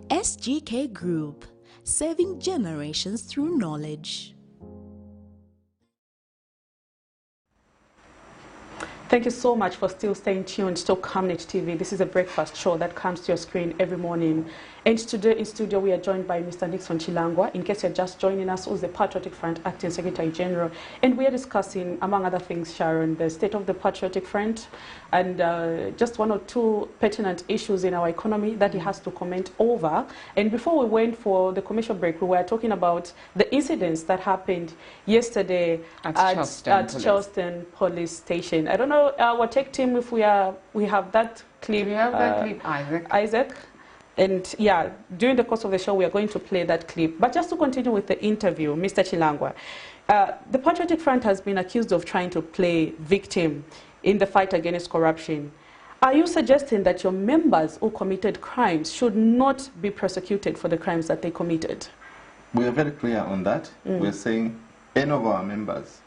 SGK Group, serving generations through knowledge.
Thank you so much for still staying tuned to Camnet TV. This is a breakfast show that comes to your screen every morning. And today in studio we are joined by Mr. NICKSON CHILANGWA. In case you're just joining us, who's the Patriotic Front Acting Secretary General. And we are discussing, among other things, Sharon, the state of the Patriotic Front and just 1 or 2 pertinent issues in our economy that he has to comment over. And before we went for the commercial break, we were talking about the incidents that happened yesterday at Charleston Police Station. I don't know, our tech team, if we have that clip.
We have that clip, Isaac.
Isaac. And yeah, during the course of the show, we are going to play that clip. But just to continue with the interview, Mr. Chilangwa, the Patriotic Front has been accused of trying to play victim in the fight against corruption. Are you suggesting that your members who committed crimes should not be prosecuted for the crimes that they committed?
We are very clear on that. We're saying any of our members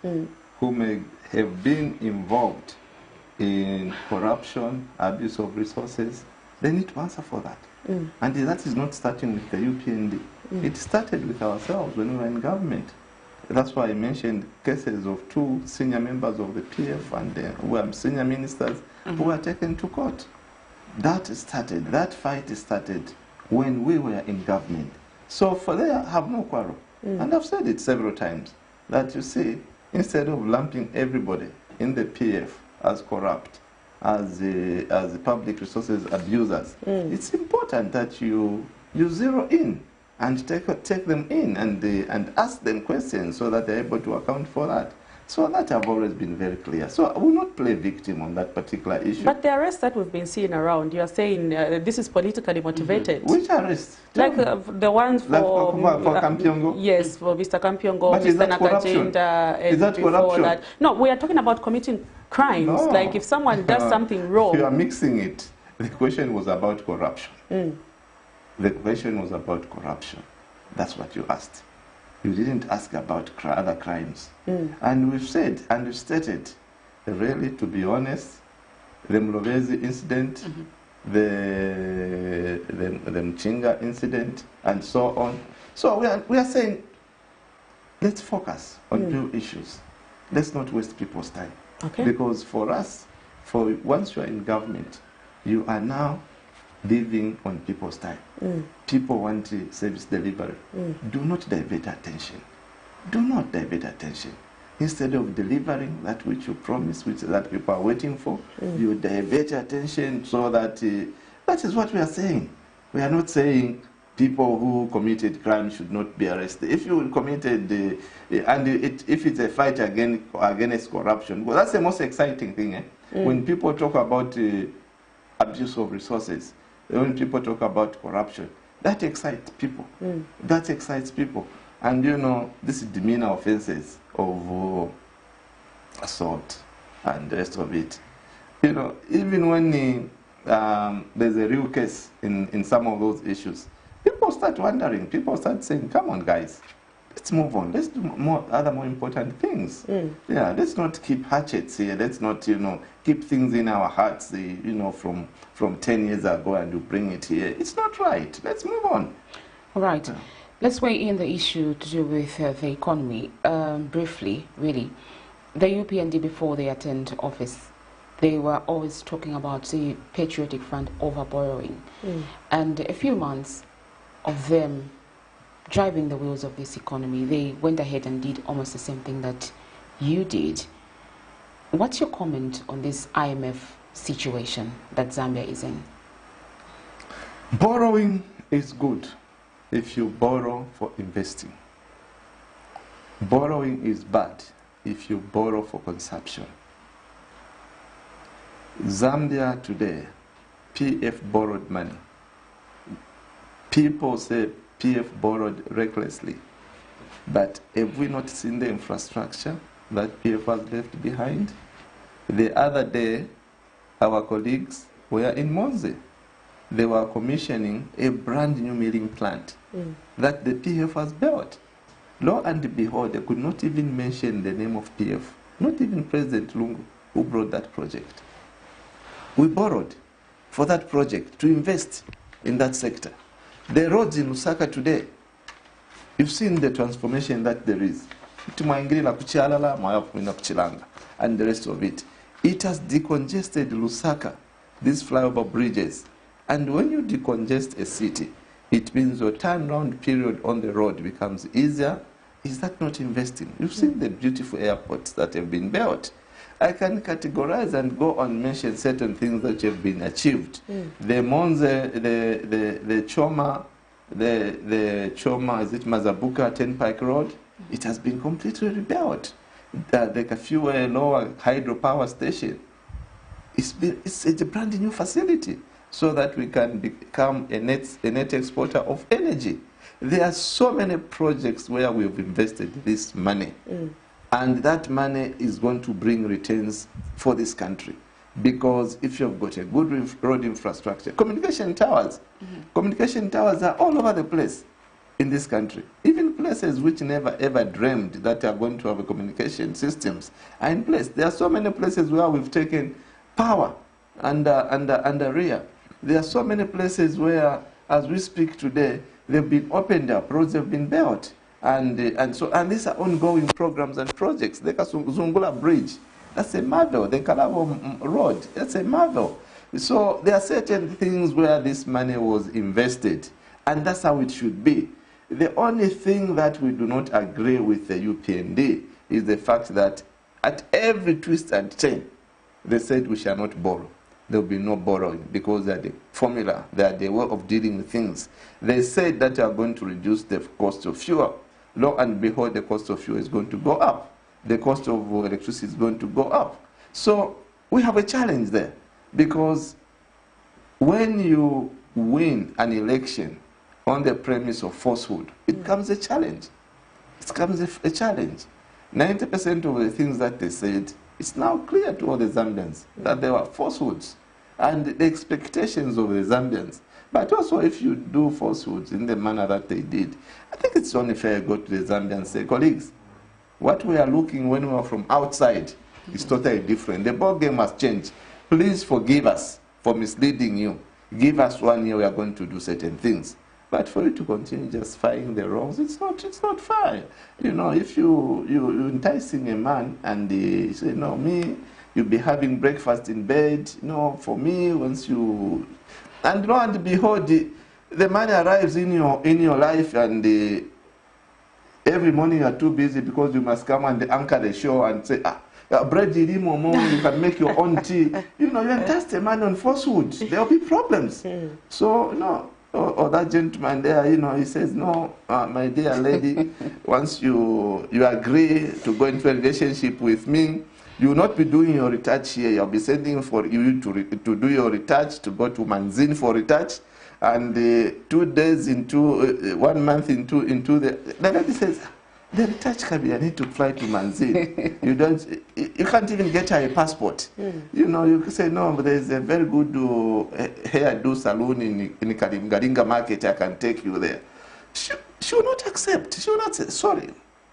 who may have been involved in corruption, abuse of resources, they need to answer for that. And that is not starting with the UPND. It started with ourselves when we were in government. That's why I mentioned cases of 2 senior members of the PF and who were senior ministers who were taken to court. That started, that fight started when we were in government. So for they have no quarrel. And I've said it several times, that you see, instead of lumping everybody in the PF as corrupt, as the public resources abusers, it's important that you zero in and take them in and ask them questions so that they're able to account for that. So that I've always been very clear. So I will not play victim on that particular issue.
But the arrests that we've been seeing around, you are saying this is politically motivated.
Which arrests?
Like the ones for
Kampiongo?
Yes, for Mr. Kampiongo,
But is
Mr.
that corruption?
Nakajenda, and
Is that
before
corruption?
that. No, we are talking about committing crimes.
No.
Like if someone does something wrong.
You are mixing it. The question was about corruption. The question was about corruption. That's what you asked. You didn't ask about other crimes. And we've said and we've stated, really, to be honest, the Mlovezi incident, the Mchinga incident, and so on. So we are saying, let's focus on real issues. Let's not waste people's time.
Okay.
Because for us, once you are in government, you are now living on people's time. People want service delivery. Do not divert attention. Do not divert attention. Instead of delivering that which you promise, which that people are waiting for, you divert attention so that that is what we are saying. We are not saying people who committed crime should not be arrested. If you committed, if it's a fight against corruption, well, that's the most exciting thing. When people talk about abuse of resources, when people talk about corruption, that excites people. That excites people. And you know, this is demeanor offenses of assault and the rest of it. You know, even when there's a real case in some of those issues, people start wondering, people start saying, come on guys, let's move on, let's do other more important things. Yeah, let's not keep hatchets here, let's not, you know, keep things in our hearts, you know, from 10 years ago and you bring it here. It's not right, let's move on.
All right. Let's weigh in the issue to do with the economy. Briefly, really, the UPND before they attend office, they were always talking about the Patriotic Front over-borrowing. And a few months of them driving the wheels of this economy, they went ahead and did almost the same thing that you did. What's your comment on this IMF situation that Zambia is in?
Borrowing is good if you borrow for investing. Borrowing is bad if you borrow for consumption. Zambia today, PF borrowed money. People say PF borrowed recklessly. But have we not seen the infrastructure that PF has left behind? The other day, our colleagues were in Monze. They were commissioning a brand new milling plant that the PF has built. Lo and behold, they could not even mention the name of PF, not even President Lungu, who brought that project. We borrowed for that project to invest in that sector. The roads in Lusaka today, you've seen the transformation that there is. And the rest of it. It has decongested Lusaka, these flyover bridges. And when you decongest a city, it means your turnaround period on the road becomes easier. Is that not investing? You've seen the beautiful airports that have been built. I can categorize and go and mention certain things that have been achieved. The Monze, the Choma, the Choma, is it Mazabuka Turnpike Road? It has been completely rebuilt. The Kafiwe Lower Hydropower Station, it's a brand new facility so that we can become a net exporter of energy. There are so many projects where we've invested this money. And that money is going to bring returns for this country. Because if you've got a good road infrastructure, communication towers are all over the place in this country. Even places which never ever dreamed that are going to have a communication systems are in place. There are so many places where we've taken power under rear. There are so many places where, as we speak today, they've been opened up, roads have been built. And these are ongoing programs and projects. The Zungula Bridge, that's a marvel. The Kalabo Road, that's a marvel. So there are certain things where this money was invested, and that's how it should be. The only thing that we do not agree with the UPND is the fact that at every twist and turn, they said we shall not borrow. There will be no borrowing because they are the formula, they are the way of dealing with things. They said that they are going to reduce the cost of fuel. Lo and behold, the cost of fuel is going to go up. The cost of electricity is going to go up. So we have a challenge there because when you win an election on the premise of falsehood, it becomes a challenge. It becomes a challenge. 90% of the things that they said, it's now clear to all the Zambians that they were falsehoods and the expectations of the Zambians. But also, if you do falsehoods in the manner that they did, I think it's only fair to go to the Zambians and say, colleagues, what we are looking when we are from outside is totally different. The ball game has changed. Please forgive us for misleading you. Give us 1 year, we are going to do certain things. But for you to continue justifying the wrongs, it's not fair. You know, if you're enticing a man and you say, no, me, you'll be having breakfast in bed. No, for me, once you... And lo and behold, the money arrives in your life, and every morning you are too busy because you must come and anchor the show and say, bread you can make your own tea. You know, you entice the man on falsehood. There will be problems. So, no. Or that gentleman there, you know, he says, no, my dear lady, once you agree to go into a relationship with me, you will not be doing your retouch here. You'll be sending for you to do your retouch, to go to Manzin for retouch. And 2 days into, 1 month into the lady says, the retouch cabin, I need to fly to Manzin. You can't even get her a passport. You know, you say, no, but there's a very good hairdo salon in Garinga market, I can take you there. She will not accept. She will not say, sorry,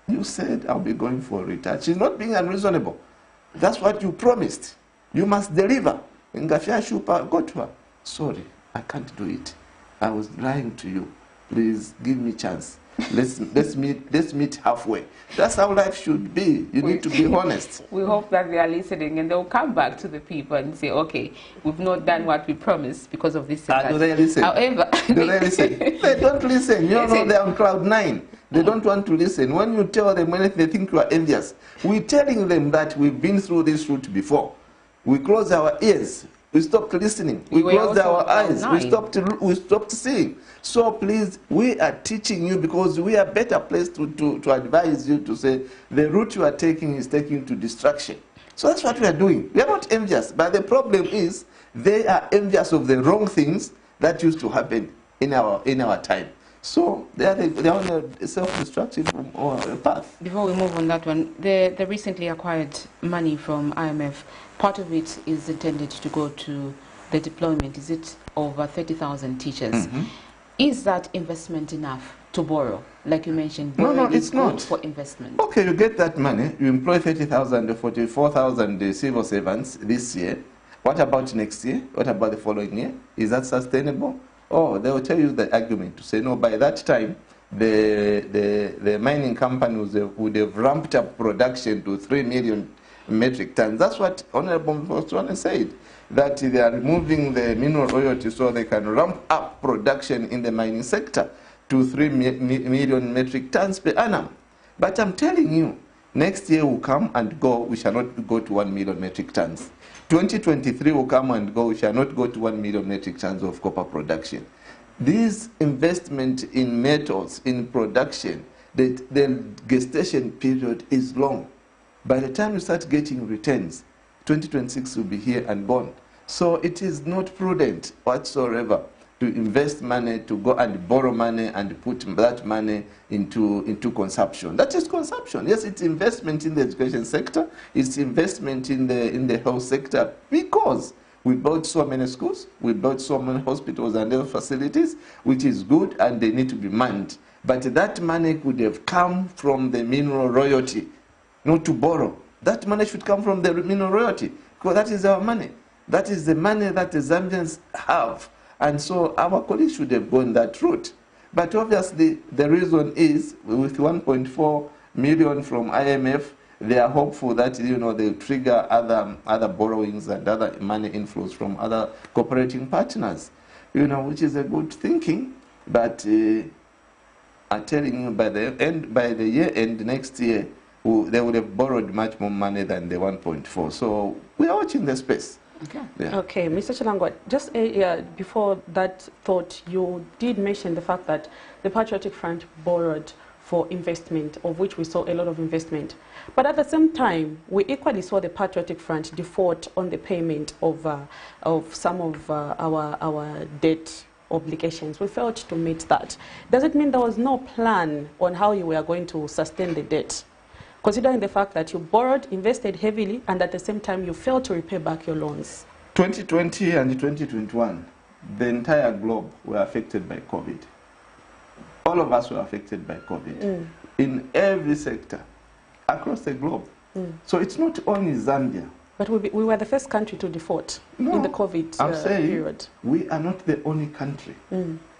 you said I'll be going for a retouch. She's not being unreasonable. That's what you promised. You must deliver. Ngafia Shupa, go to her. Sorry, I can't do it. I was lying to you. Please give me a chance. Let's meet halfway. That's how life should be. You need to be honest.
We hope that they are listening and they'll come back to the people and say, okay, we've not done what we promised because of this.
Do they listen?
However,
do they listen? They don't listen. You know, they're on cloud 9. They don't want to listen. When you tell them anything, they think you are envious. We're telling them that we've been through this route before. We close our ears We stopped listening. We closed our eyes. We stopped seeing. So please, we are teaching you because we are better placed to advise you to say the route you are taking is taking you to destruction. So that's what we are doing. We are not envious, but the problem is they are envious of the wrong things that used to happen in our time. So they are on a self-destructive path.
Before we move on that one, the recently acquired money from IMF, part of it is intended to go to the deployment. Is it over 30,000 teachers? Is that investment enough to borrow? Like you mentioned,
no, it's not
for investment.
Okay, you get that money, you employ 30,000, 44,000 civil servants this year. What about next year? What about the following year? Is that sustainable? Oh, they will tell you the argument to say, no, by that time, the mining companies would have ramped up production to 3 million metric tons. That's what Honorable Botswana said, that they are removing the mineral royalty so they can ramp up production in the mining sector to 3 million metric tons per annum. But I'm telling you, next year will come and go, we shall not go to 1 million metric tons. 2023 will come and go, we shall not go to 1 million metric tons of copper production. This investment in metals, in production, the gestation period is long. By the time you start getting returns, 2026 will be here and gone. So it is not prudent whatsoever to invest money, to go and borrow money and put that money into consumption. That is consumption. Yes, it's investment in the education sector, it's investment in the health sector, because we built so many schools, we built so many hospitals and health facilities, which is good and they need to be manned. But that money could have come from the mineral royalty, not to borrow. That money should come from the mineral royalty, because that is our money. That is the money that the Zambians have. And so our colleagues should have gone that route. But obviously, the reason is, with 1.4 million from IMF, they are hopeful that, you know, they'll trigger other borrowings and other money inflows from other cooperating partners, you know, which is a good thinking. But I'm telling you, by the year end next year, they would have borrowed much more money than the 1.4. So we are watching the space.
Okay.
Yeah.
Okay, Mr. Chilangwa, just before that thought, you did mention the fact that the Patriotic Front borrowed for investment, of which we saw a lot of investment. But at the same time, we equally saw the Patriotic Front default on the payment of some of our debt obligations. We failed to meet that. Does it mean there was no plan on how you were going to sustain the debt, considering the fact that you borrowed, invested heavily, and at the same time you failed to repay back your loans?
2020 and 2021, the entire globe were affected by COVID. All of us were affected by COVID in every sector across the globe. So it's not only Zambia.
But we were the first country to default in the COVID
I'm saying
period.
We are not the only country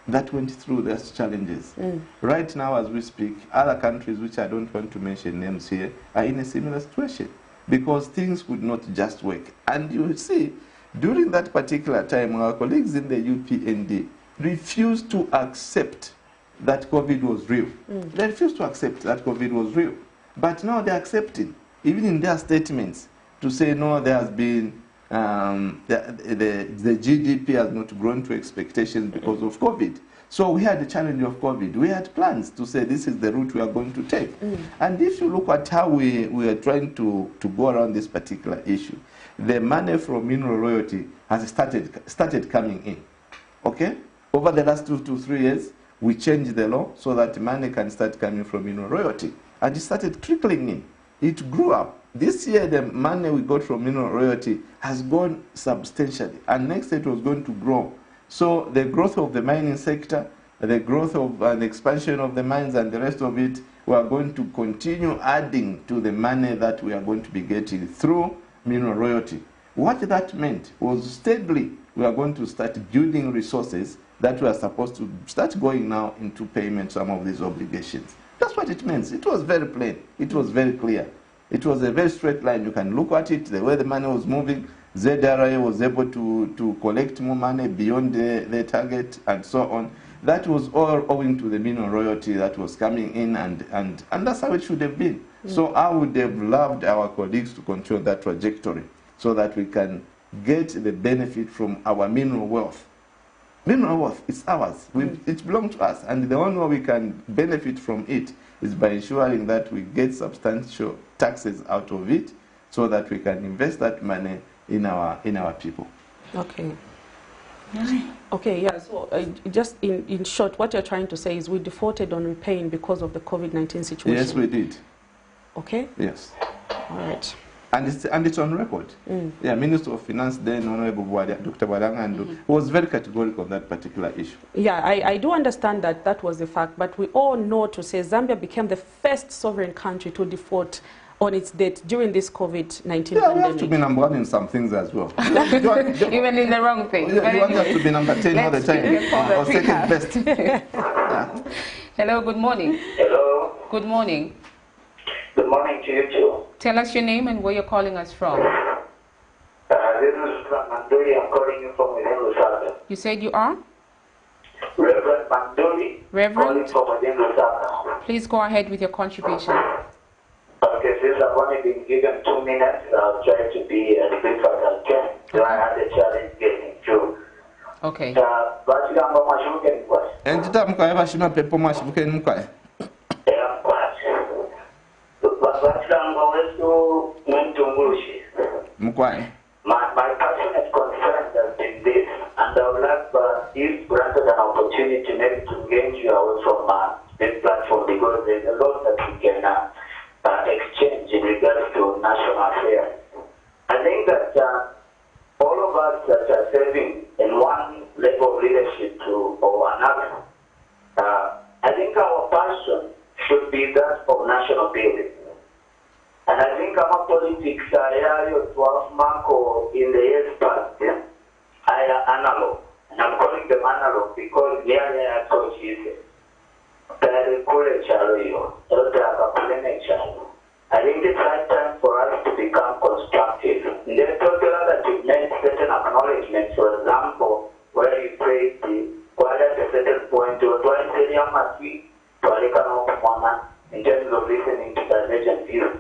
that went through those challenges. Right now, as we speak, other countries, which I don't want to mention names here, are in a similar situation because things could not just work. And you see, during that particular time, our colleagues in the UPND refused to accept that COVID was real. They refused to accept that COVID was real. But now they're accepting, even in their statements, to say, no, there has been, the GDP has not grown to expectations because of COVID. So we had the challenge of COVID. We had plans to say this is the route we are going to take. And if you look at how we are trying to go around this particular issue, the money from mineral royalty has started coming in. Okay? Over the last 2 to 3 years, we changed the law so that money can start coming from mineral royalty. And it started trickling in. It grew up. This year, the money we got from mineral royalty has gone substantially. And next year, it was going to grow. So the growth of the mining sector, the growth of an expansion of the mines and the rest of it, we are going to continue adding to the money that we are going to be getting through mineral royalty. What that meant was steadily we are going to start building resources that we are supposed to start going now into payment some of these obligations. That's what it means. It was very plain. It was very clear. It was a very straight line. You can look at it, the way the money was moving. ZRA was able to collect more money beyond the target and so on. That was all owing to the mineral royalty that was coming in, and that's how it should have been. So I would have loved our colleagues to control that trajectory so that we can get the benefit from our mineral wealth. Mineral wealth is ours. It belongs to us. And the only way we can benefit from it is by ensuring that we get substantial taxes out of it so that we can invest that money in our people.
Okay. Okay, yeah, so just in short, what you're trying to say is we defaulted on repaying because of the COVID-19 situation.
Yes, we did.
Okay?
Yes.
All right.
And it's on record. Yeah, Minister of Finance then, Honorable Dr. Balangandu, was very categorical on that particular issue.
Yeah, I do understand that that was the fact, but we all know to say Zambia became the first sovereign country to default on its debt during this COVID-19 pandemic.
We have to be number one in some things as well.
Even in the wrong thing.
You want us to be number 10 all the time, or second best. Yeah.
Hello, good morning.
Hello.
Good morning.
Good morning to you too.
Tell us your name and where you're calling us from.
This is Manduri. I'm calling you from within Lusaka.
You said you are?
Reverend Manduri.
Reverend?
Calling from within Lusaka.
Please go ahead with your contribution.
Okay, since I've only been given 2 minutes, I'll try to be as brief as I can. So I had a challenge getting through.
Okay.
But you don't much you can question.
And the time I was not people much can mukai.
Yeah, but I'm always to went to
Mukai.
My passionate concern has been this, and I would like if granted an opportunity maybe to engage you away from this platform, because there's a lot that we can exchange in regards to national affairs. I think that all of us that are serving in one level of leadership or another, I think our passion should be that of national building. And I think our politics are 12 Marco in the years past, are analog. And I'm calling them analog because they are approach is I think it's right time for us to become constructive. There's particular that you made certain acknowledgements, for example, where you say at a certain point to in terms of listening to divergent views.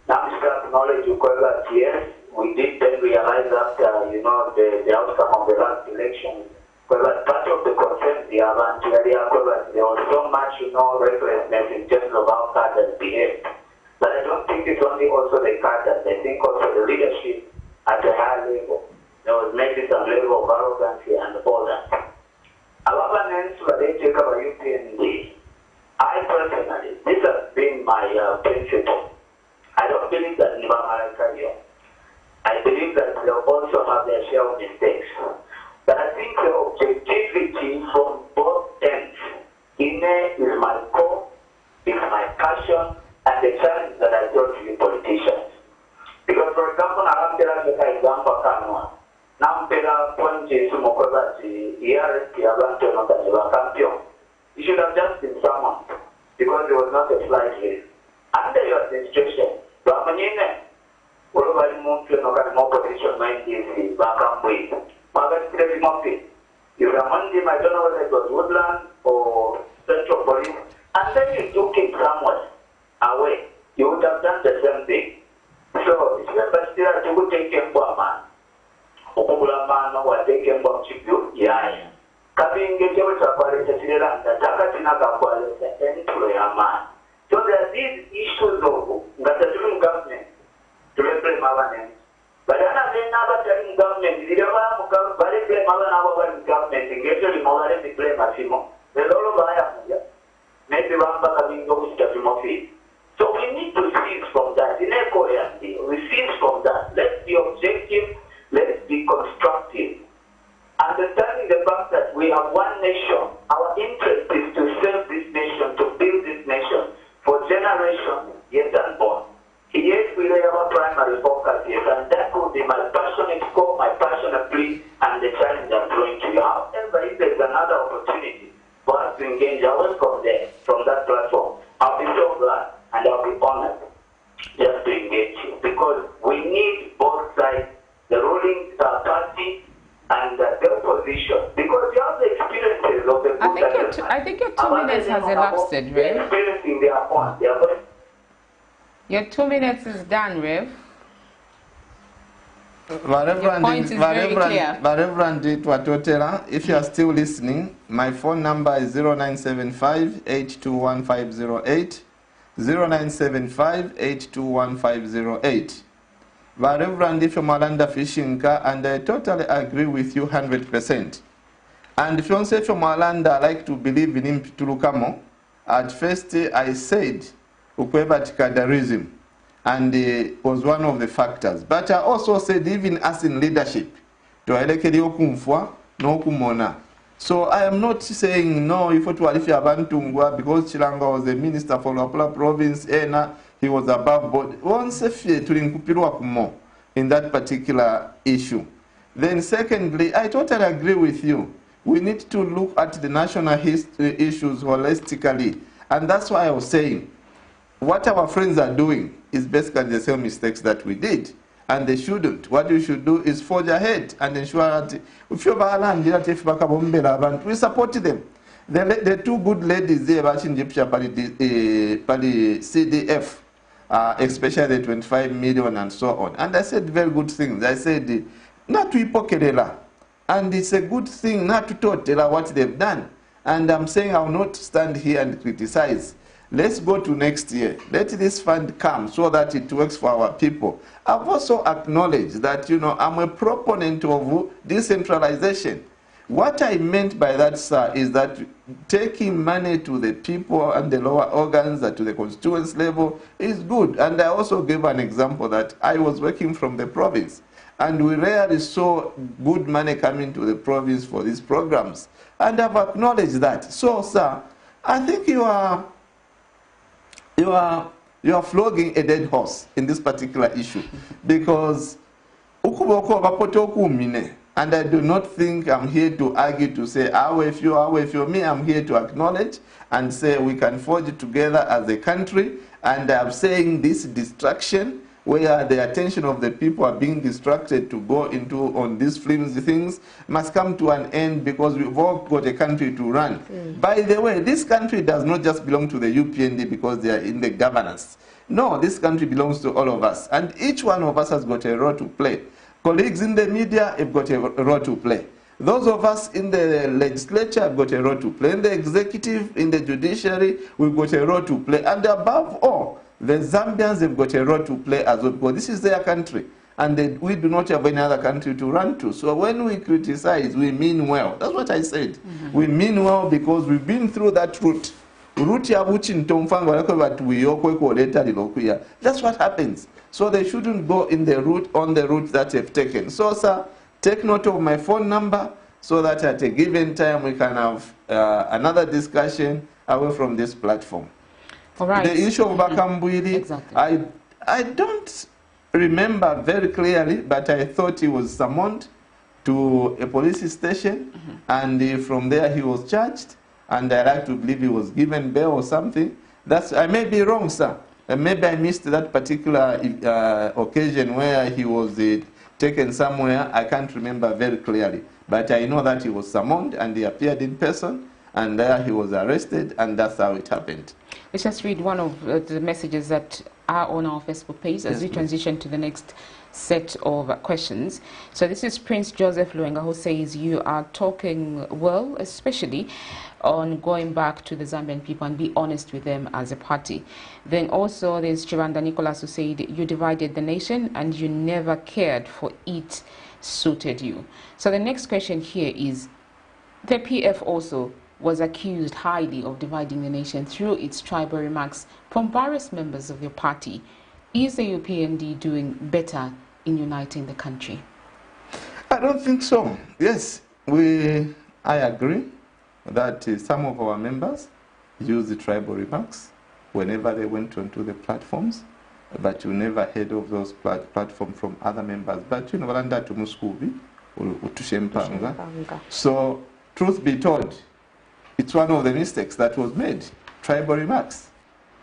Now I'm just acknowledge you that yes, we did then realize after the outcome of the last election. But part of the concerns there was so much, recklessness in terms of how cadres behaved. But I don't think it's only also the cadres. I think also the leadership at a high level. There was maybe some level of arrogancy and all that. However, when they take up a UPND, I personally, this has been my principle. I don't believe that in America, I believe that they also have their share of mistakes. But I think the objectivity from both ends is my core, is my passion, and the challenge that I brought to you politicians. Because, for example, I'm telling you an example, now point is you should have just been summoned because there was not a flight list. Under your administration, more position back and wait. You rammed him, I don't know whether it was Woodland or Central Police, and then you took him somewhere away. You would have done the same thing. So, it's never still to take him for a man. Okubulamano wa take him for Chibu, yeah. Coming get your Tapari, the Takatina Kapal, the employer man. So, there are these issues of that the different government to replace Mavan. But then again, now telling government, the government, engaged in Mother to play Massimo. There's all of maybe one coming to Mr. So we need to cease from that. In a coherent we cease from that. Let's be objective, let's be constructive. Understanding the fact that we have one nation, our interest is to serve this nation, to build this nation for generations yet unborn. Yes, we have our primary focus, yes, and that would be my passionate scope, my passionate plea, and the challenge I'm throwing to you. However, if there's another opportunity for us to engage away from there, from that platform, I'll be so glad and I'll be honored just to engage you, because we need both sides, the ruling party and the opposition, because you have the experiences of the
I think your 2 minutes has elapsed, Rev.
Experiencing their own.
Your 2 minutes is done, Rev. Your point is very clear.
Reverend Twatotera, if you are still listening, my phone number is 0975-821-508, 0975-821-508. Reverend, if you're Malanda Fishinka, and I totally agree with you 100%. And if you say from Malanda, I like to believe in him Tulukamo. At first, I said, Ukwebatikadarism. And it was one of the factors. But I also said, even as in leadership, to elekeli okumfwa no kumona. So I am not saying no if it was Abantungwa because Chilangwa was the minister for Luapula province, he was above board. Once in that particular issue. Then secondly, I totally agree with you. We need to look at the national history issues holistically. And that's why I was saying, what our friends are doing is basically the same mistakes that we did. And they shouldn't. What you should do is forge ahead and ensure that if you're we support them. The two good ladies there watching CDF, especially the 25 million and so on. And I said very good things. I said, not to hypocrite, and it's a good thing not to tell what they've done. And I'm saying I will not stand here and criticize. Let's go to next year. Let this fund come so that it works for our people. I've also acknowledged that, I'm a proponent of decentralization. What I meant by that, sir, is that taking money to the people and the lower organs to the constituency level is good. And I also gave an example that I was working from the province. And we rarely saw good money coming to the province for these programs. And I've acknowledged that. So, sir, I think you are flogging a dead horse in this particular issue. Because, and I do not think I'm here to argue to say, if you're me, I'm here to acknowledge and say we can forge it together as a country. And I'm saying this distraction, where the attention of the people are being distracted to go into on these flimsy things, must come to an end because we've all got a country to run. By the way, this country does not just belong to the UPND because they are in the governance. No, this country belongs to all of us. And each one of us has got a role to play. Colleagues in the media have got a role to play. Those of us in the legislature have got a role to play. In the executive, in the judiciary, we've got a role to play. And above all, the Zambians have got a role to play as well, because this is their country. And we do not have any other country to run to. So when we criticize, we mean well. That's what I said. We mean well because we've been through that route. That's what happens. So they shouldn't go on the route that they've taken. So, sir, take note of my phone number so that at a given time we can have another discussion away from this platform.
All right.
The issue of Bakambwili,
exactly.
I don't remember very clearly, but I thought he was summoned to a police station, and from there he was charged, and I like to believe he was given bail or something. I may be wrong, sir. Maybe I missed that particular occasion where he was taken somewhere. I can't remember very clearly, but I know that he was summoned and he appeared in person, and there he was arrested, and that's how it happened.
Let's just read one of the messages that are on our Facebook page as we transition to the next set of questions. So this is Prince Joseph Luenga, who says you are talking well, especially on going back to the Zambian people and be honest with them as a party. Then also there's Chiranda Nicholas, who said you divided the nation and you never cared for it suited you. So the next question here is, the PF also was accused highly of dividing the nation through its tribal remarks from various members of your party. Is the UPND doing better in uniting the country?
I don't think so. Yes, I agree that some of our members use the tribal remarks whenever they went onto the platforms, but you never heard of those platforms from other members. But you know, so truth be told, it's one of the mistakes that was made, tribal remarks,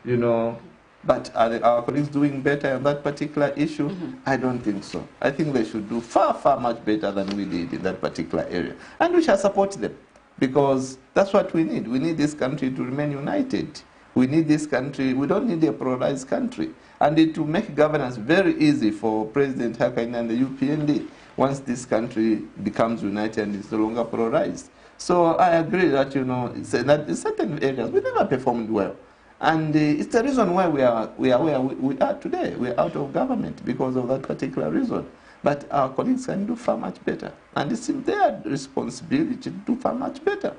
but are our colleagues doing better on that particular issue? I don't think so. I think they should do far, far much better than we did in that particular area. And we shall support them, because that's what we need. We need this country to remain united. We need this country. We don't need a polarized country. And it will make governance very easy for President Hakainde and the UPND once this country becomes united and is no longer polarized. So I agree that, you know, that in certain areas we never performed well. And it's the reason why we are where we are today. We are out of government because of that particular reason. But our colleagues can do far much better. And it's their responsibility to do far much better.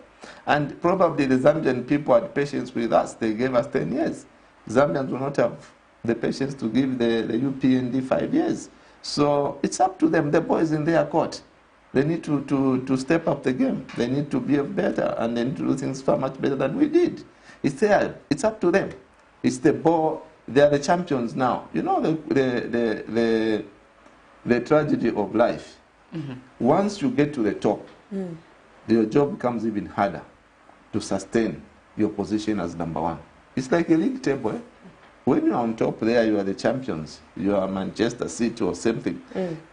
And probably the Zambian people had patience with us. They gave us 10 years. Zambians will not have the patience to give the UPND 5 years. So it's up to them. The boys in their court. They need to step up the game. They need to behave better. And they need to do things far much better than we did. It's there. It's up to them. It's the ball. They are the champions now. You know the tragedy of life. Mm-hmm. Once you get to the top, your job becomes even harder to sustain your position as number one. It's like a league table. Eh? When you're on top there, you are the champions. You are Manchester City or something.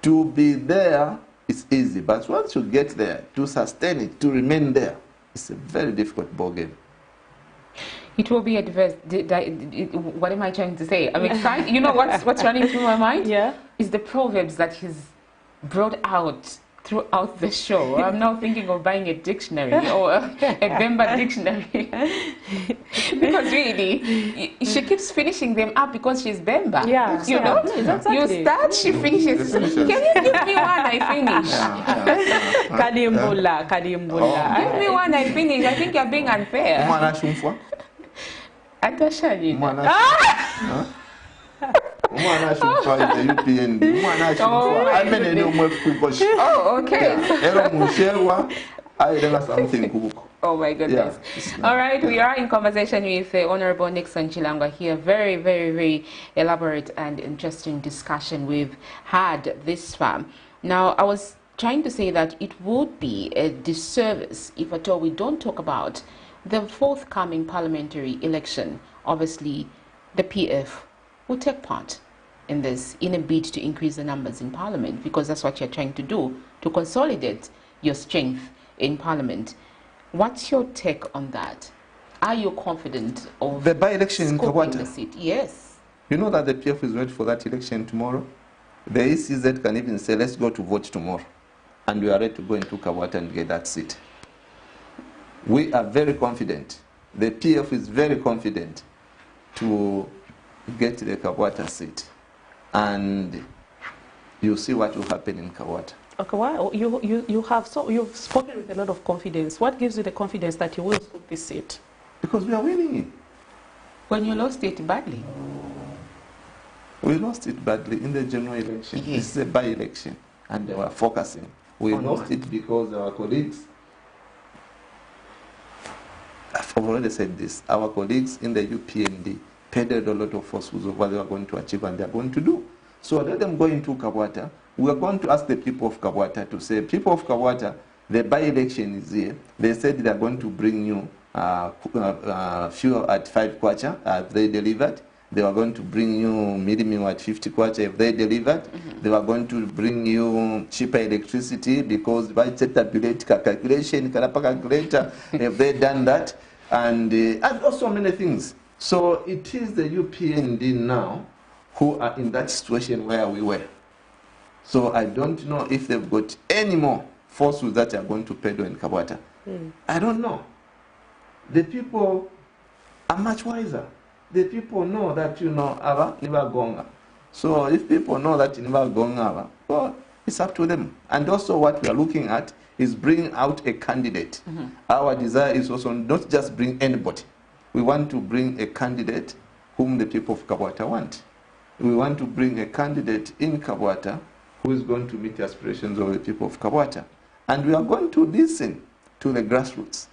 To be there is easy, but once you get there, to sustain it, to remain there, it's a very difficult ball game.
It will be adverse. What am I trying to say? I'm excited. You know what's running through my mind? Yeah. Is the proverbs that he's brought out throughout the show. I'm now thinking of buying a dictionary or a Bemba dictionary. Because really, she keeps finishing them up because she's Bemba. Yeah. You know? Exactly. You start, she finishes. Can you give me one I finish?
Kadimbula.
Give me one I finish. I think you're being unfair. Oh, okay. Oh my goodness. Yeah. All right, we are in conversation with Honorable NICKSON CHILANGWA here. Very, very, very elaborate and interesting discussion we've had this far. Now, I was trying to say that it would be a disservice if at all we don't talk about the forthcoming parliamentary election. Obviously, the PF will take part in this in a bid to increase the numbers in parliament, because that's what you're trying to do, to consolidate your strength in parliament. What's your take on that? Are you confident of
the by-election in Kawata?
The seat? Yes.
You know that the PF is ready for that election tomorrow? The ECZ can even say, let's go to vote tomorrow. And we are ready to go into Kawata and get that seat. We are very confident. The PF is very confident to get the Kawata seat. And you see what will happen in Kawata.
Okay, well, you've spoken with a lot of confidence. What gives you the confidence that you will take this seat?
Because we are winning it.
When you lost it badly?
We lost it badly in the general election. Yes. This is a by-election, and they were focusing. We lost it because our colleagues, I've already said this, our colleagues in the UPND peddled a lot of falsehoods of what they were going to achieve and they are going to do. So let them go into Kawata. We are going to ask the people of Kawata to say, people of Kawata, the by-election is here. They said they are going to bring you fuel at 5 kwacha. Have they delivered? They were going to bring you milling at 50 kwacha. If they delivered, they were going to bring you cheaper electricity because by calculation, calculator, have they done that? And also many things. So it is the UPND now who are in that situation where we were. So I don't know if they've got any more forces that are going to peddle in Kawata. I don't know. The people are much wiser. The people know that, you know, Ava never gonga. So if people know that never gonga, well, it's up to them. And also what we are looking at is bring out a candidate. Our desire is also not just bring anybody. We want to bring a candidate whom the people of Kawata want. We want to bring a candidate in Kawata who is going to meet the aspirations of the people of Kawata. And we are going to listen to the grassroots.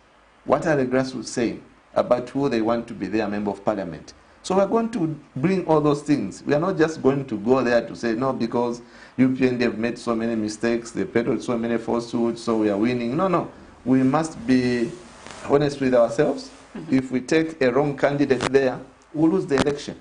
What are the grassroots saying about who they want to be their member of parliament? So we're going to bring all those things. We are not just going to go there to say, no, because UPND have made so many mistakes, they peddled so many falsehoods, so we are winning. No, no. We must be honest with ourselves. If we take a wrong candidate there, we'll lose the election.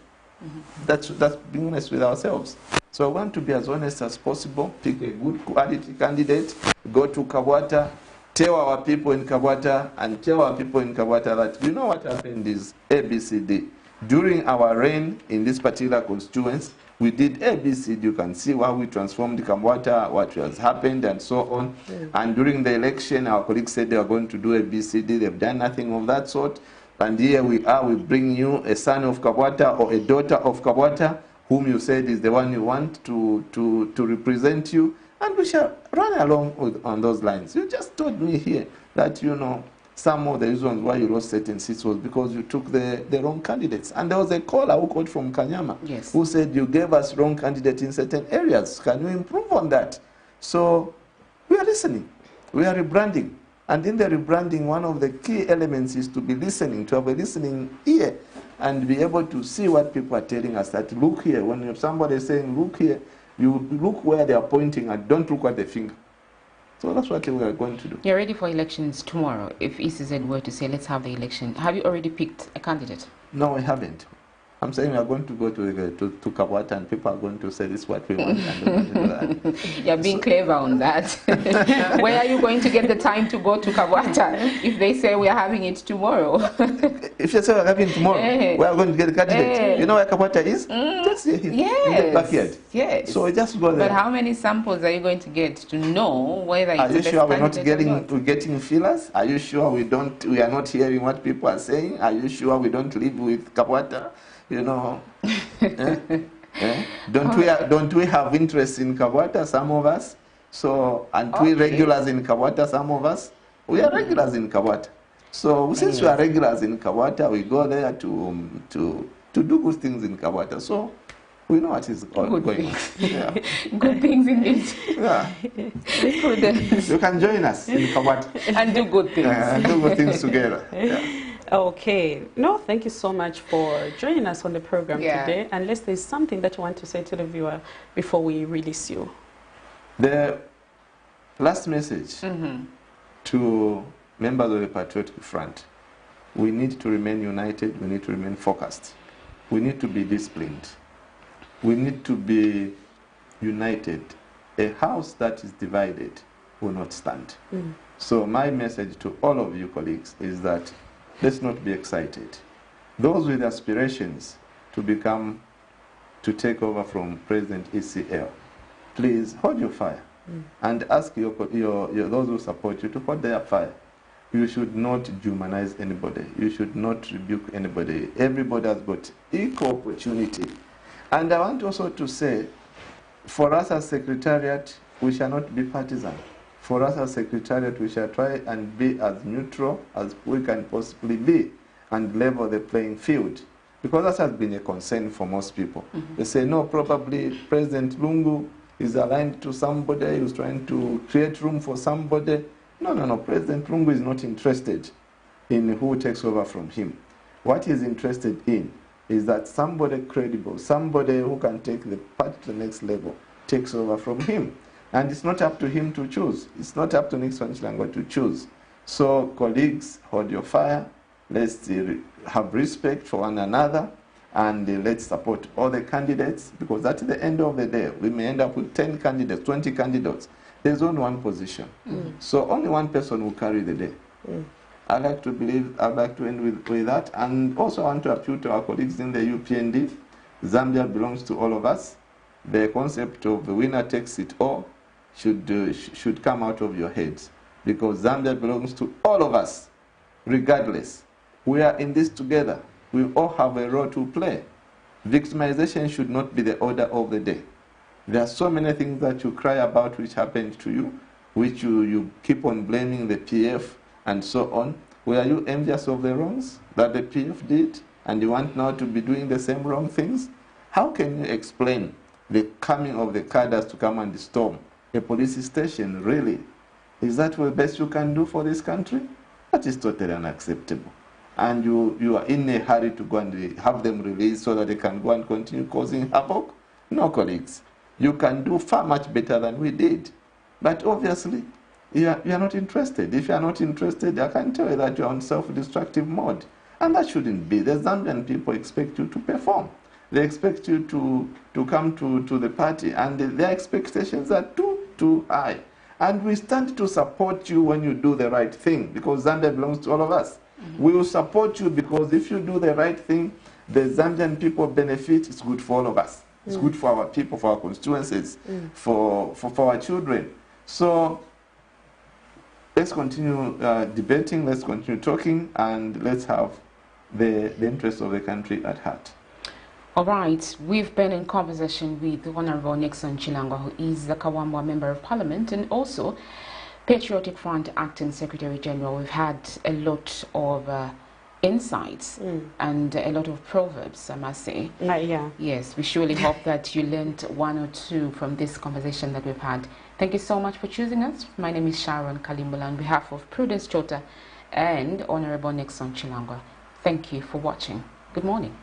That's being honest with ourselves. So I want to be as honest as possible, pick a good quality candidate, go to Kawata, tell our people in Kabwata and tell our people in Kabwata that you know what happened is ABCD. During our reign in this particular constituency, we did ABCD. You can see how we transformed Kabwata, what has happened, and so on. And during the election, our colleagues said they were going to do ABCD. They've done nothing of that sort. And here we are, we bring you a son of Kabwata or a daughter of Kabwata, whom you said is the one you want to represent you. And we shall run along on those lines. You just told me here that, you know, some of the reasons why you lost certain seats was because you took the wrong candidates. And there was a caller who called from Kanyama,
yes,
who said you gave us wrong candidates in certain areas. Can you improve on that? So we are listening. We are rebranding. And in the rebranding, one of the key elements is to be listening, to have a listening ear and be able to see what people are telling us, that look here. When somebody is saying look here, you look where they are pointing at, don't look at the finger. So that's what we are going to do.
You're ready for elections tomorrow. If ECZ were to say, let's have the election, have you already picked a candidate?
No, we haven't. I'm saying we are going to go to Kabwata and people are going to say this is what we want. And we're going to do that.
You're being clever on that. Where are you going to get the time to go to Kabwata if they say we are having it tomorrow?
If you say we're having it tomorrow, we are going to get a candidate. You know where Kabwata is? Just here, in the backyard.
Yes.
So we just go there.
But how many samples are you going to get to know whether it's
Are you
the
sure we're
best
not
candidate
we're getting feelers? Are you sure we are not hearing what people are saying? Are you sure we don't live with Kabwata? You know, Don't we have interest in Kabwata, some of us? So, and we regulars in Kabwata, some of us? We are regulars in Kabwata. So, since we are regulars in Kabwata, we go there to do good things in Kabwata. So, we know what is going on. Yeah.
Good things indeed.
Yeah. You can join us in Kabwata.
And do good things.
And do good things together. Yeah.
Okay. No, thank you so much for joining us on the program today. Unless there's something that you want to say to the viewer before we release you.
The last message to members of the Patriotic Front: we need to remain united, we need to remain focused, we need to be disciplined, we need to be united. A house that is divided will not stand. So my message to all of you colleagues is that let's not be excited. Those with aspirations to take over from President ECL, please hold your fire and ask those who support you to hold their fire. You should not dehumanize anybody. You should not rebuke anybody. Everybody has got equal opportunity. And I want also to say, for us as Secretariat, we shall not be partisan. For us as Secretariat, we shall try and be as neutral as we can possibly be and level the playing field. Because that has been a concern for most people. They say, no, probably President Lungu is aligned to somebody who's trying to create room for somebody. No. President Lungu is not interested in who takes over from him. What he's interested in is that somebody credible, somebody who can take the party to the next level, takes over from him. And it's not up to him to choose. It's not up to NICKSON CHILANGWA to choose. So, colleagues, hold your fire. Let's have respect for one another. And let's support all the candidates. Because at the end of the day, we may end up with 10 candidates, 20 candidates. There's only one position. So only one person will carry the day. I'd like to end with that. And also I want to appeal to our colleagues in the UPND. Zambia belongs to all of us. The concept of the winner takes it all should come out of your heads, because Zambia belongs to all of us, regardless. We are in this together. We all have a role to play. Victimization should not be the order of the day. There are so many things that you cry about which happened to you, which you keep on blaming the PF and so on. Were you envious of the wrongs that the PF did, and you want now to be doing the same wrong things? How can you explain the coming of the cadres to come and storm a police station? Really? Is that the best you can do for this country? That is totally unacceptable. And you are in a hurry to go and have them released so that they can go and continue causing havoc? No, colleagues. You can do far much better than we did. But obviously, you are not interested. If you are not interested, I can tell you that you are on self-destructive mode. And that shouldn't be. The Zambian people expect you to perform. They expect you to come to the party, and their expectations are too high. And we stand to support you when you do the right thing, because Zambia belongs to all of us. We will support you because if you do the right thing, the Zambian people benefit. It's good for all of us. It's good for our people, for our constituencies, for our children. So let's continue debating, let's continue talking, and let's have the interests of the country at heart.
All right, we've been in conversation with the Honorable NICKSON Chilangwa, who is the Kawambwa Member of Parliament and also Patriotic Front Acting Secretary General. We've had a lot of insights and a lot of proverbs, I must say.
Yeah.
Yes, we surely hope that you learned one or two from this conversation that we've had. Thank you so much for choosing us. My name is Sharon Kalimbola on behalf of Prudence Chota and Honorable NICKSON Chilangwa. Thank you for watching. Good morning.